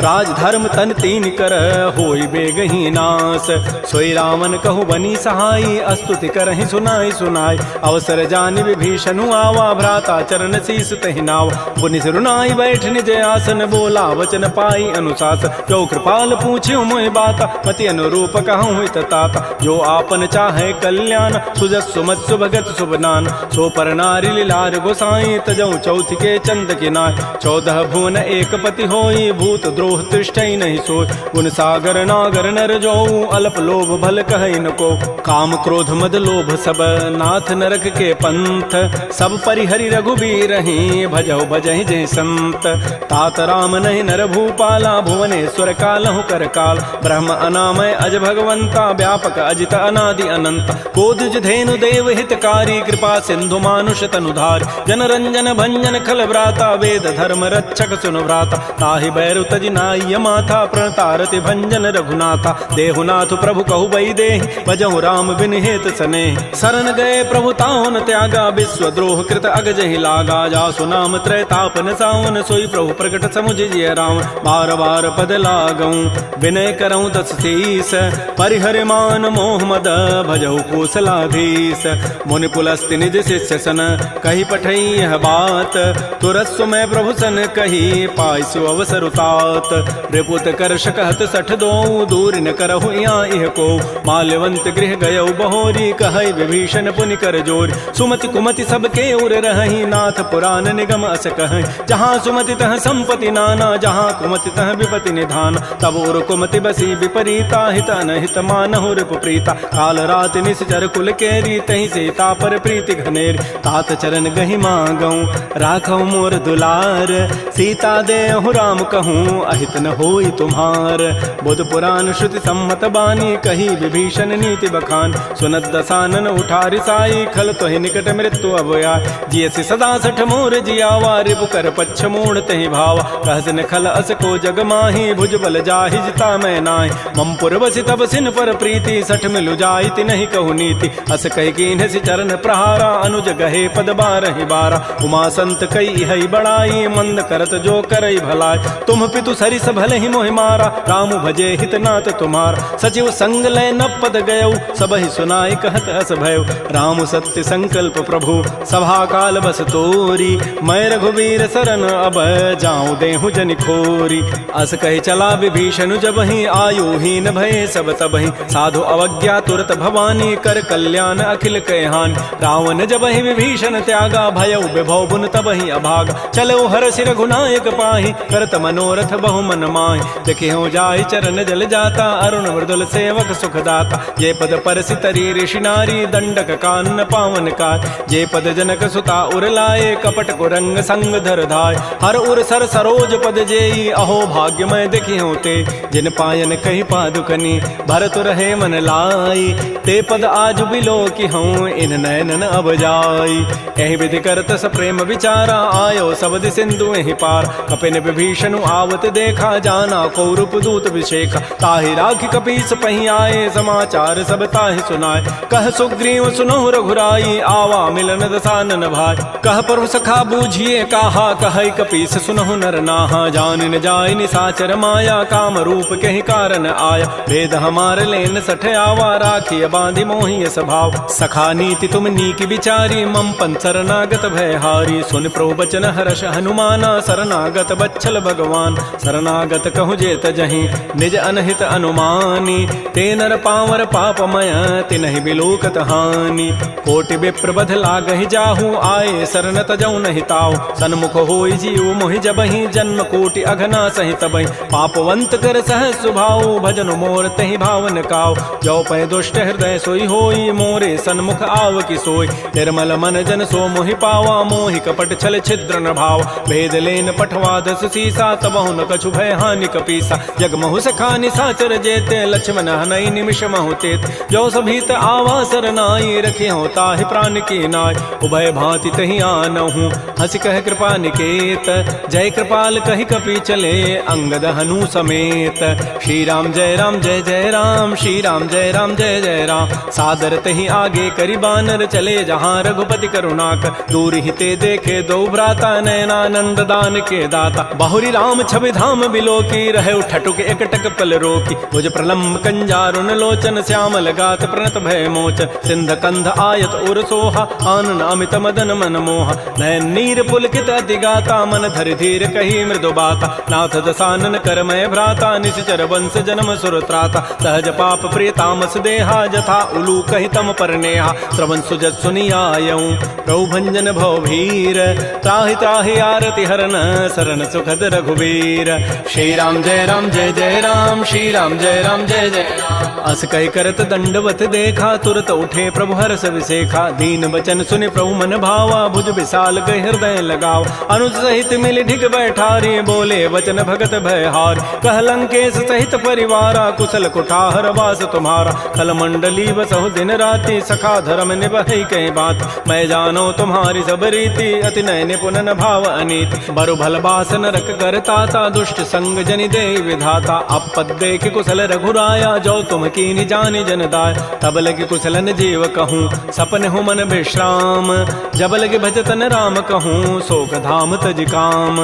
राज धर्म तन तीन कर होई बेगही नास सोई रावण कहु बनी सहाई अस्तुति करहि सुनाई सुनाई अवसर जानि विभीषणु आवा भ्राता चरण शीस तहि नाव पुनि सिरुनाई बैठ निज आसन बोला वचन पाई अनुशास जो कृपाल पूछ्यो मोहि बाता मति अनुरूप कहूँ हित ताता जो आपन चाहे कल्याण सुजस सुमत सुभगत सुबनान सो पर नारी लीलार गोसाई तजऊ चौथ के चंद किनाय 14 भुवन एक पति होई भूत द्रोह तृष्टि नहीं सोय उन सागर नागर नर जो अल्प लोभ भल कहै न को काम क्रोध मद लोभ सब नाथ नरक के पंथ सब परिहरि रघुबीर रही भजौ भजहि जय संत तात राम नहीं नर भूपाला भुवनेश्वर कालहु कर काल ब्रह्म अनामय अज भगवंता व्यापक अजित अनादि अनंत कोदुज धेनु देव हितकारी कृपा सिंधु मानुष तनुधार जन रंजन भंजन खल व्राता वेद धर्म रक्षक सुन व्राता ताहि बैरु तजि नाय माथा प्रणतारति भंजन रघुनाथा देहुनाथ प्रभु कहु बई देहि भजहु राम बिन हेत सने शरण गए प्रभु ताहुन त्यागा विश्व द्रोह कृत अगजहि लागा जासु नाम त्रैतापन सावन सोई प्रभु प्रकट समुझिय राम बार बार पद लागऊं विनय करऊं दस शीस परिहर मान मोह मद भजहु कौशलाधीश मुनि पुलस्ति निज शिष्य सन कही पठई यह बात तुरस्व में प्रभु सन कही पाइसु अवसर उतात रिपुत करश कहत सठ दो दूर न करहु यहाँ को माल्यवंत गृह गयौ बहोरी कहई विभीषण पुनि कर जोर सुमति कुमति सबके उर रही नाथ पुराण निगम अस कह जहाँ सुमति तह संपति नाना जहाँ कुमति तह विपति निधान तब उर कुमति बसी विपरीता हित अनहित मानहु रिपु प्रीता काल रात निश्चर कुल केरी तही सीता पर प्रीति घनेर तात चरण गहि मांगऊं राखऊ मोर दुलार सीता देहु राम कहूँ अहित न होई तुम्हार बुध पुराण श्रुति सम्मत बानी कही विभीषण नीति बखान सुनत दसानन उठारि साई खल तोहि निकट मृत्यु अभया जियसि सदा सठ मोर जियावा रिपु कर पच्छ मूढ़ तहि भावा कहसिन खल अस को जग माही भुज बल जाहि जिता मैं नाहि मम पुर बसि तब सिन पर प्रीति सठ मिलु जाइति नहीं कहु नीति अस कह कीन्ह सि चरण प्रहारा अनुज गहे पद बारहि बारा उमा संत कई हई बड़ाई मंद करत जो करई भलाई तुम पितु सरिस भले ही मोहि मारा राम भजे हितनाथ तुम्हार सचिव संग लय न पद गयौ सबहि सुनाई कहत अस भयउ राम सत्य संकल्प प्रभु सभा काल बस तोरी मैं रघुवीर शरण अब जाऊं देहु जनि खोरी अस कहि चला विभीषण जबहि आयुहीन भय सब तबहि साधु अवज्ञा तुरत भवानी कर कल्याण अखिल कहहान रावण जबहि विभीषण त्यागा, भयउ विभव बुन तब ही अभागा। चलो हर्षि रघुनायक पाहि, करत मनोरथ बहु मन माहि। देखि हो जाय चरण जल जाता, अरुण मृदुल सेवक सुखदाता। जे पद परसि तरी ऋषि नारी, दंडक कानन पावन कार। जे पद जनक सुता उर लाए, कपट कुरंग संग धर धाय। हर उर सर सरोज पद जेई, अहो भाग्यमय देखि होते। जिन पायन कही पादुकनी, भरत रहे मन लाई। ते पद आज बिलो की हूँ, इन नयनन अब जाई। यही विधि करत स प्रेम विचारा, आयो सबद सिंधु एहि पार। कपिन विभीषण आवत देखा, जाना को रूप दूत विशेखा। ताहि राखि कपीस पही आए, समाचार सब ताहि सुनाए। कह सुग्रीव सुनहु रघुराई, आवा मिलन दसानन भाई। कह प्रभु सखा बूझिए काहा, कह कपीस सुनहु नर नाहा। जान न जाय निसाचर माया, काम रूप कहि कारण आया। भेद हमार लेन सठ आवा, राखिय बांधि मोहि स्वभाव। सखा नीति तुम नीक विचारी, मम पन शरणागत भयहारी। सुन प्रभु बचन हर्ष हनुमाना, शरणागत बच्छल भगवान। शरणागत कहु जेत जहीं, निज अनहित अनुमानी। ते नर पावर पापमय, तिनहि बिलोकत हानि। कोटि विप्र बध लागहि जाहु, आए शरण तजौ नहि ताऊ। सन्मुख होई जीव मोहि जबहि, जन्म कोटि अघना सहि तबहि। पापवंत कर सहज सुभाऊ, भजन मोर तहि भावन काऊ। जो पै दुष्ट हृदय सोई होई, मोरे सन्मुख आव की सोई। निर्मल मन जन सो मोहि पावा, मोहि कपट छल छिद्र न भाव। भेद लेन पठवा दस सीसा, तबहु न कछु भय हानि कपीसा। जग महु सखा निसाचर जेते, लक्ष्मण हनई निमिष महु तेत। जो सभीत आवा सरनाई, रखि हो ताहि प्राण की नाय। उभय भांति तहि आनहु, हंस कह कृपा निकेत। जय कृपाल कहि कपि चले, अंगद हनु समेत। श्री राम जय राम जय जय राम, श्री राम जय राम जय जय राम। सादर तहि आगे करि बानर, चले जहाँ रघुपति करुणाकर। दूर ही ते देखे दो भ्राता, नयनानंद दान के दाता। बहुरी राम छवि धाम बिलो की, रहे ठटुक एकटक पल रोकी। भुज प्रलम्ब कंजारुन लोचन, श्यामल गात प्रणत भय मोचन। सिंध कंध आयत उर सोहा, आनन अमित मदन मन मोहा। नयन नीर पुलकित अति गाता, मन धरि धीर कही मृदु बाता। नाथ दसानन कर मय भ्राता, निश्चर वंश जन्म सुर त्राता। सहज पाप प्रिय तामस देहा, जथा उलू कहि तम पर नेहा। श्रवण सुजत सुनियायऊं, प्रभु भंजन भव भीर। त्राहि त्राहि आरति हरन, शरण सुखद रघुवीर। श्री राम जय राम जय जय राम, श्री राम जय राम जय जय राम। अस कहि करत दंडवत देखा, तुरत उठे प्रभु हर्ष विसेखा। दीन बचन सुनि प्रभु मन भावा, भुज विशाल गहि हृदय लगाव। अनुज सहित मिल ढिग बैठारी, बोले वचन भगत भयहार। कह लंकेश सहित परिवारा, कुशल कुठार वास तुम्हारा। कल मंडली बसहु दिन राति, सखा धर्म निभहि कहीं बात। मैं जानो तुम्हारी सब रीति, अति नय निपुण न भाव अनीति। बरु भल बास नरक करताता, दुष्ट संग जनि दे विधाता। अपद देख कुशल रघुराया, जो तुम कीनि जानि जन दाय। तब लगे कुशलन जीव कहूँ, सपन हो मन विश्राम। जब लगे भजतन राम कहूँ, शोक धाम तज काम।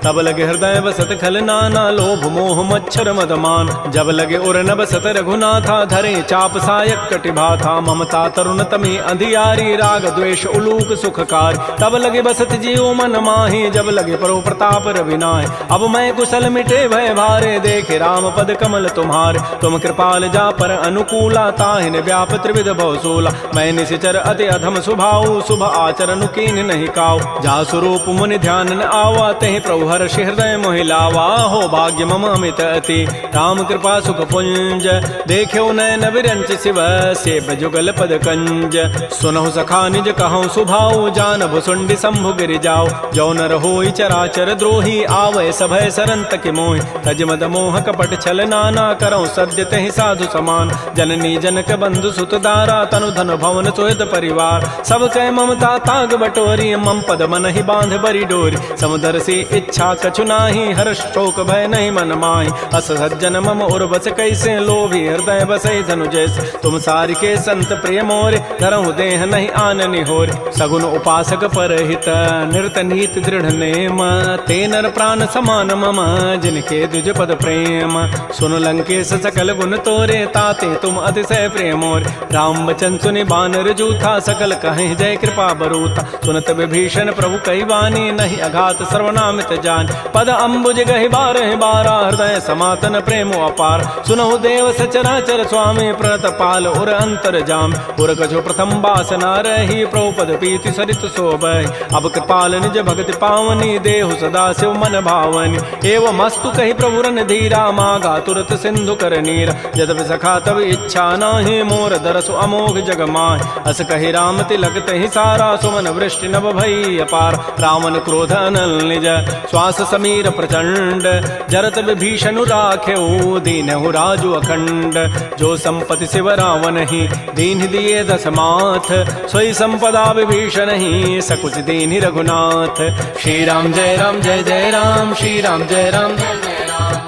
तब लगे हृदय बसत खल नाना, लोभ मोह मच्छर मदमान। जब लगे उर न बसत रघुनाथा, धरे चाप सायक कटिभाथा। ममता तरुण तमी अंधियारी, राग द्वेष उलूक सुखकारी। तब लगे बसत जीव मन माही, जब लगे परो प्रताप रविनाय। अब मैं कुशल मिटे भय भारे, देखे राम पद कमल तुम्हारे। तुम कृपाल जा पर अनुकूला, ताहिन व्याप त्रिविध भव सोला। मैं निशिचर अति अधम स्वभाव, शुभ आचरण कीन नहीं काऊ। जा स्वरूप मुनि ध्यान न आवा, तहि प्रभु हर्ष हृदय मोहि लावा। हो भाग्य मम अमित अति, राम कृपा सुख पुंज। देखो नयन विरंच शिव, सेव जुगल पद कंज। सुनहु सखा निज कहूँ सुभाऊ, जान भुसुंडी शंभु गिरि जाओ। जो नर होई चराचर द्रोही, आवै सभय सरन तकि मोहि। तज मद मोह कपट छल नाना, करऊँ सद्य तहि साधु समान। जननी जनक बंधु सुत दारा, तनु धन भवन सुहृद परिवार। सब कह ममता ताग बटोरी, मम पद मन ही बांध बरी डोरी। समुदर से इच्छा कछु नाही, हर्ष शोक भय नहीं मन माही। अस सज्जन मम उर बस कैसे, लोभी हृदय बसै धनु जैसे। तुम सारि के संत प्रिय मोरे, धरहु देह नहीं आननि होरे। सगुन उपासक परहित, निरत नीति दृढ़ नेम। ते नर प्राण समान मम, जिनके द्विज पद प्रेम। सुन लंकेश सकल गुण तोरे, ताते तुम अतिशय प्रिय मोरे। राम वचन सुनि बानर जूथा, सकल कहें जय कृपा बरूथा। सुनत विभीषण प्रभु कई वाणी, नहीं अघात सर्वनामित जान। पद अम्बुज गहि बारहि बारा, हृदय समातन प्रेम अपार। सुनहु देव सचराचर स्वामी, प्रणत पाल उर अंतर जाम। उर कछु प्रथम बासना रही, प्रभु पद पीति सरित शोभै। अब कृपाल निज भगति पावनी देहु सदा शिव मन भावनी। एवं मस्तु कही प्रभु रन धीरा मागा तुरत सिंधु कर नीरा। यद्यपि सखा तब इच्छा नाही मोर दरसु अमोघ जग माहि। अस कही राम तिलक तहि सारा सुमन वृष्टि नभ भई अपार। रावण क्रोध अनल निज श्वास समीर प्रचंड जरत विभीषण राख्यऊ दीनहु राजु अखंड। जो संपत्ति शिव रावण ही दीन दिए दस माथ सोई संपदा विभीषण ही सकुच दीन रघुनाथ। श्री राम जय जय राम श्री राम जय राम।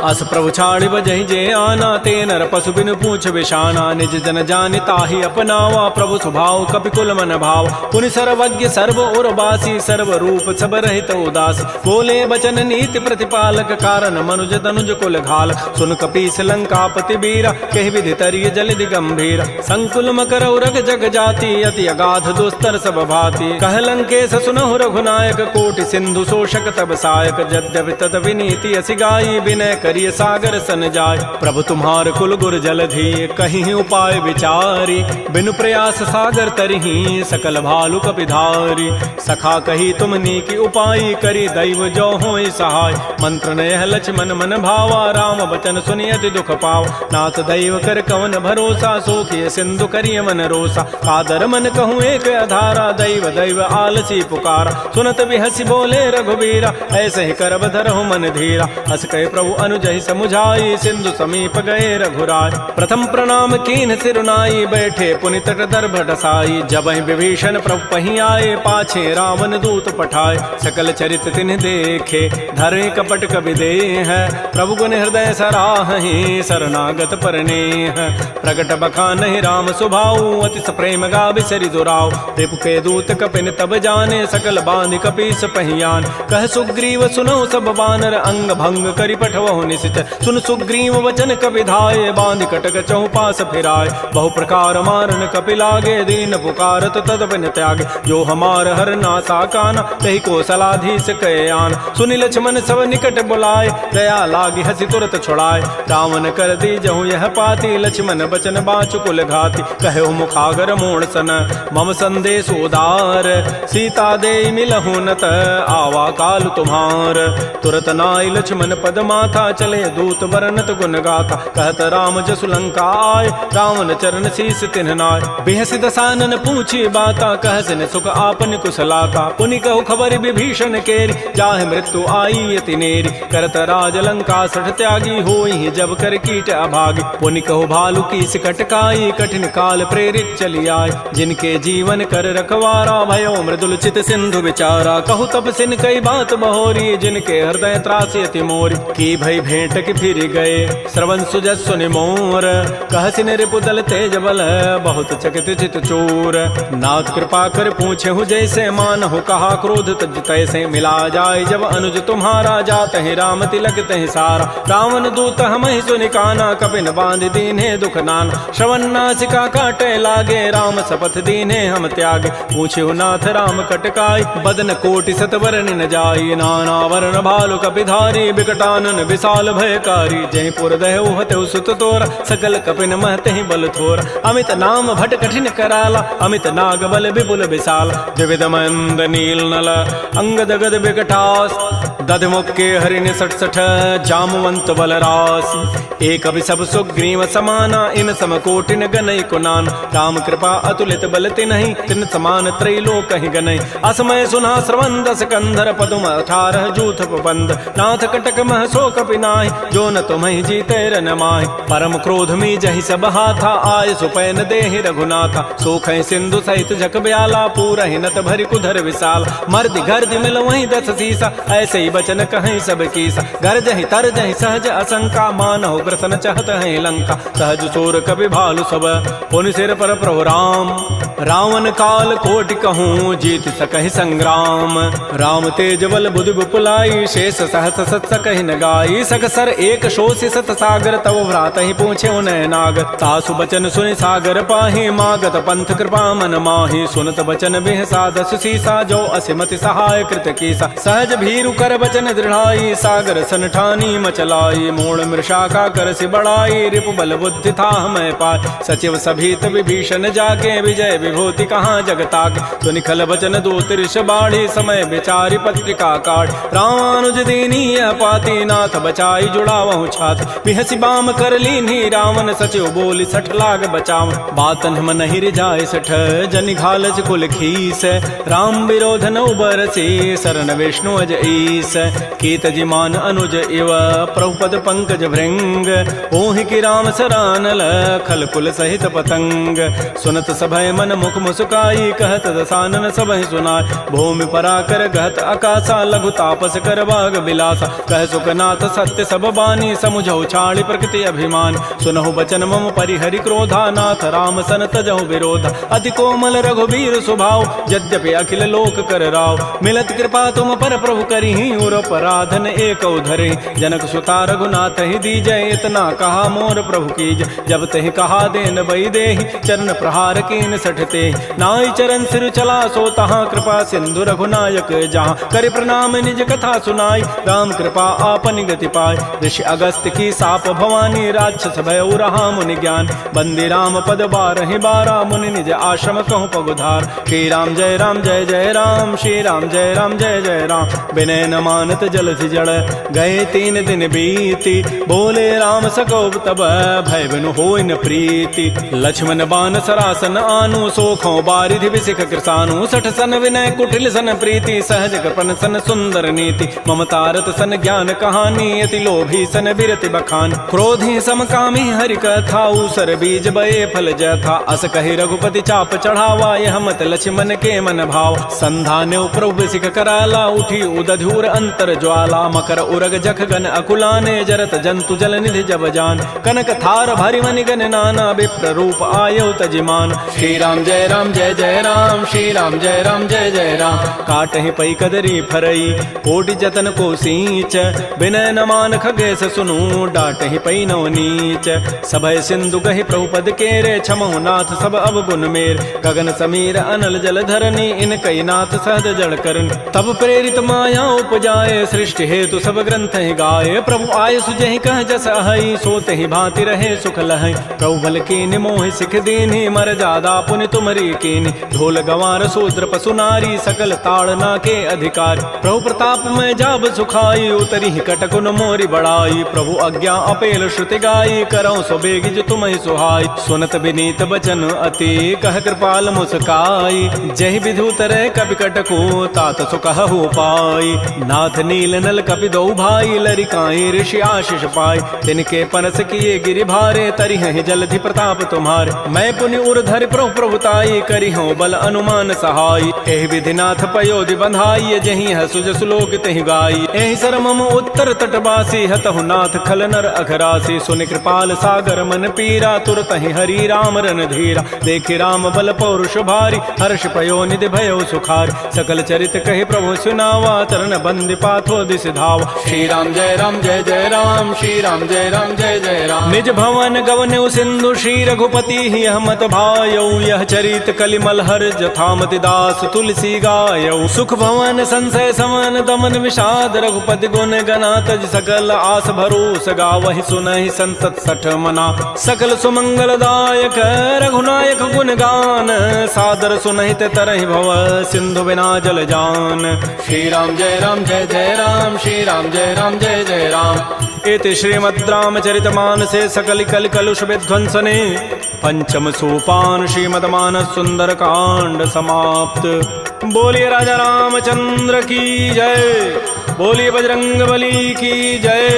अस प्रभु छाड़ि बजहि जे आना ते नर पशु बिनु पूछ बिशाना। निज जन जानि ताहि अपनावा प्रभु स्वभाव कपिकुल मन भाव। पुनि सर्वज्ञ सर्व उर्वासी सर्व रूप सब रहित उदासी। बोले बचन नीति प्रतिपालक कारण मनुज तनुज कुल घाल। सुन कपीस लंकापति बीरा कहि विधि तरिय जलधि गंभीर। संकुल मकर उरग जग जाति अति अगाध दुस्तर सब भाति। कह लंकेश सुनहु रघुनायक कोटि सिंधु शोषक तब सायक। यद्यपि तद विनीति असि गाई विनय करिय सागर सन जाय। प्रभु तुम्हार कुल गुर जलधि कहीं उपाय विचारी। बिनु प्रयास सागर तरही सकल भालु कपिधारी। सखा कही तुमनी की उपाय करी दैव जो होई सहाय। मंत्र नयह लक्ष्मण मन भावा राम बचन सुनियति दुख पाव। नाथ दैव कर कवन भरोसा सोखिय सिंधु करिय मन रोसा। कादर मन कहूँ एक अधारा दैव दैव आलसी पुकारा। सुनत बिहसी बोले रघुबीरा ऐसे ही करब धरहु मन धीरा। हस कहे प्रभु अनुजहि समुझाई सिंधु समीप गए रघुराय। प्रथम प्रणाम कीन सिरुनाई बैठे पुनि तट दर्भ डसाई। जबहि विभीषण प्रभु पहीं आए पाछे रावण दूत पठाए। सकल चरित तिन्ह देखे धरे कपट कवि देह। प्रभु गुण हृदय सराहि शरणागत परनेह। प्रगट बखानहि राम सुभाऊ अति प्रेम गावि सरि दुराऊ। रिपु के दूत कपिन तब जाने सकल बांधि कपीस पहियान। कह सुग्रीव सुनौ सब बानर अंग भंग करि पठवहु निश्चय। सुन सुग्रीव वचन कपि धाये बांधि कटक चहु पास फिराय। बहु प्रकार मारन कपि लागे दीन पुकारत तद बिन त्यागे। जो हमार हर नासा काना तहि को सलाधीस कहे आन। सुनि लक्ष्मण सब निकट बुलाए दया लागी हसी तुरत छुड़ाए। रावण कर दी जहु यह पाती लक्ष्मण बचन बाचु कुल घाती। कहो मुखागर मोण सन मम संदेश उदार। सीता दे मिलहु नत आवा काल तुम्हार। तुरत नाई लक्ष्मण पद माथा चले दूत बरनत गुण गाथा। कहत राम जसु लंका आय रावण चरण शीस तिन्ह नाय। बेहसी दसानन पूछी बाता कहसिन सुख आपन कुशलाता। पुनि कहु खबर विभीषण केरी जाहि मृत्यु आई अति नेरी। करत राज लंका सठ त्यागी होई जब कर कीट अभागी। पुनि कहु भालु की सिकटकाई कठिन काल प्रेरित चली आय। जिनके जीवन कर रखवारा भयो मृदुल चित सिंधु विचारा। कहु तब सिन कई बात बहोरी जिनके हृदय त्रासी अति मोरी। की भई भेंट की फिर गए श्रवण सुजस सुनि मोर। कहसिन रिपुदल तेज बल बहुत चकित चित चोर। नाथ कृपा कर पूछे हूँ जैसे मान हो कहा क्रोध तज तैसे। मिला जाय जब अनुज तुम्हारा जात है राम तिलक तहि सारा। रावण दूत हम ही सुनि काना कपिन बांध दीन्हे दुख नाना। श्रवण नासिका काटे लागे राम शपथ दीन्हे हम त्यागे। पूछे हूँ नाथ राम कटकाई बदन कोटि सतवरन न जाई। नाना वर्ण भालु कपिधारी विकटानन विशाल भयकारी। जय पुर दहु हतु सुत तोरा सकल कपिन महते ही बल थोरा। अमित नाम भट कठिन कराला अमित नाग बल विपुल विशाल। द्विविध मंद नील नल अंगद गद विकटास। दध मुक्के हरिण सठ सठ जामवंत बलरास। एक अभि सब सुग्रीव समाना इन सम कोटिन गनई कुनान। राम कृपा अतुलित बल तिन्हि तिन समान त्रैलोक ही गनई। असमय सुना श्रवण दस कंधर पदुम 18 जूथ बंद। नाथ कटक मह सो कपि नाहि जो न तुम्हि जीते रन माहि। परम क्रोध मी जहि सब हाथा आय सुपैन देहि रघुनाथा। सोखै सिंधु सहित जक ब्याला पूरा नत भरि कुधर विशाल। मर्दि गर्दि मिल वहीं 10 सीसा ऐसे ही बचन कहीं सब कीसा। गरजहि तरजहि सहज असंका मानहु ग्रसन चहत है लंका। सहज सोर कपि भालु सब पुनि सिर पर प्रभु राम। रावण काल कोटि कहूँ जीत सकहि संग्राम। राम तेज बल बुद्धि विपुलाई शेष सहस सत सकहि न गाई। सकसर एक शोषि सत सागर तव भ्रात ही पूछे उनय नाग। तासु बचन सुनि सागर पाहि मागत पंथ कृपा मन माहि। सुनत बचन बिह साधस सीसा जो असिमति सहाय कृत कीसा। सहज भीरु कर बचन दृढ़ाई, सागर सन ठानी मचलाई, मोड़ मृषा का कर से बढ़ाई, रिपु बल बुद्धि था मैं पाय, सचिव सभीत विभीषण जाके, विजय विभूति कहाँ जगताक, तो निखल बचन दो तिरष बाढ़ी, समय विचारी पत्रिका काट, रामानुज दीनी पाती, नाथ बचाई जुड़ावहु छाती, बिहसी बाम कर लीनी, रावण सचिव बोली सठ लाग बचाव, बातन हम नहीं रिजाए सठ, जनि घालच कुल खीस, राम विरोध न उबरसी, शरण विष्णु अज ईस, कीत जिमान अनुज इव, प्रभुपद पंकज भृंग, ओहि की राम सरानल, खल कुल सहित पतंग, सुनत सभय मन मुख मुस्काई, कहत दसानन सबहि सुनाय, भूमि पराकर गहत आकाशा, लघु तापस कर बाग बिलासा, कह सुखनाथ सत्य सब बानी, समुझौ छाड़ी प्रकृति अभिमान, सुनहु बचन मम परिहरि क्रोधा, नाथ राम सन तजहु विरोधा, अति कोमल रघुबीर स्वभाव, यद्यपि अखिल लोक कर राव, मिलत कृपा तुम पर प्रभु करिहि, उर पराधन एक धरे, जनक सुता रघुनाथ ही दीजय, इतना कहा मोर प्रभु कीज, जब तहि कहा देन बई देहि, चरण प्रहार कीन सठते, नाई चरण सिर चला सो तहाँ, कृपा सिंधु रघुनायक जहाँ, कर प्रणाम निज कथा सुनाई, राम कृपा आपन गति पाय, ऋषि अगस्त की साप भवानी, राक्षस भय रहा मुनि ज्ञान, बंदी राम पद बारहि बारा, मुनि निज आश्रम कहूँ पगुधार, श्री राम जय राम जय जय राम, श्री राम जय राम जय जय राम, विनय न मानत जलधि जड़, गए 3 दिन बीती, बोले राम सकोब तब, भय बिनु होय न प्रीति, लक्ष्मण बान सरासन आनु, सोखों बारिधि विसिख कृसानु, सठ सन विनय कुटिल सन प्रीति, सहज कृपन सन सुंदर नीति, ममतारत सन ज्ञान कहानी, अति लोभी सन विरति बखान, क्रोधी समकामी हरि कथा, उसर बीज बये फल जथा, अस कहि रघुपति चाप चढ़ावा, यह मत लक्ष्मण के मन भाव, संधाने प्रभु सिख कराला, उठी उदधूर अंतर ज्वाला, मकर उरग जख गन अकुलाने, जरत जंतु जल निधि जब जान, कनक थार भरि मनि गन नाना, विप्र रूप आयो तजिमान, श्री राम जय जय राम, श्री राम जय जय राम, काटहि पै कदरी फरई, कोटि जतन को सींच, विनय न मान खगेश सुनु, डाटहि पै नव नीच, सभय सिंधु गहि प्रभुपद केरे, क्षमहु नाथ सब अवगुण मेर, गगन समीर अनल जल धरनी, इन कई नाथ सहज जड़ करन, तब प्रेरित माया उपजाए, सृष्टि हेतु सब ग्रंथ ही गाये, प्रभु आय सुजहि कह जस अहै, सोते ही भांति रहे सुख लहै, प्रभु बल कीन मोहि सिख दीन्हि, मर जादा पुनि तुमरी कीन्हि, ढोल गंवार शूद्र पशु नारी, सकल ताड़ना के अधिकार, प्रभु प्रताप में जाब सुखाई, उतरी कटकुन मोरी बढ़ाई, प्रभु आज्ञा अपेल श्रुति गाई, करौ सो बेगी जो तुम्हि सुहाई, सुनत विनीत बचन अति, कह कृपाल मुस्काई, जहि विधु तरह कपि कटको, तात सो कहु पाई, नाथ नील नल कपि दो भाई, लरिकाई ऋषि आशीष पाई, तिनके परस किए गिरि भारे, तरिहि जलधि प्रताप तुम्हारे, मैं पुनि उर धरि प्रभु प्रभुताई, करिहु बल अनुमान सहाय, एहि विधि नाथ पयोधि बंधाई, जहि हसु जसु लोक तहि गाई, एहि सर मम उत्तर तटवासी, हतहु नाथ खल नर अघरासी, सुनि कृपाल सागर मन पीरा, तुरत ही हरि राम रन धीरा, देखि राम बल पौरुष भारी, हर्ष पयो निधि भयो सुखार, सकल चरित कहि प्रभु सुनावा, चरण बंदि पाथो दिस धावा, श्री राम जय जय राम, श्री राम जय जय राम, निज भवन गवन्यु सिंधु, श्री रघुपति ही हमत भायौ, यह चरित कलिमल हर जथामति दास तुलसी गायौ, सुख भवन संशय समन दमन विषाद, रघुपति गुण गना तज सकल आस भरोस गावहि, सुनहि संतत सठ मना, सकल सुमंगल दायक रघुनायक गुण गान, सादर सुनहित तरहि भव सिंधु बिना जल जान, श्री राम जय जय राम, श्री राम जय जय राम, इति श्रीमद् रामचरितमानसे सकल कल कलुष विध्वंसने पंचम सोपान श्रीमद् मानस सुंदर कांड समाप्त। बोलिए राजा रामचंद्र की जय, बोलिए बजरंग बली की जय।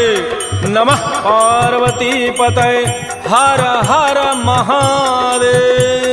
नमः पार्वती पतये, हर हर महादेव।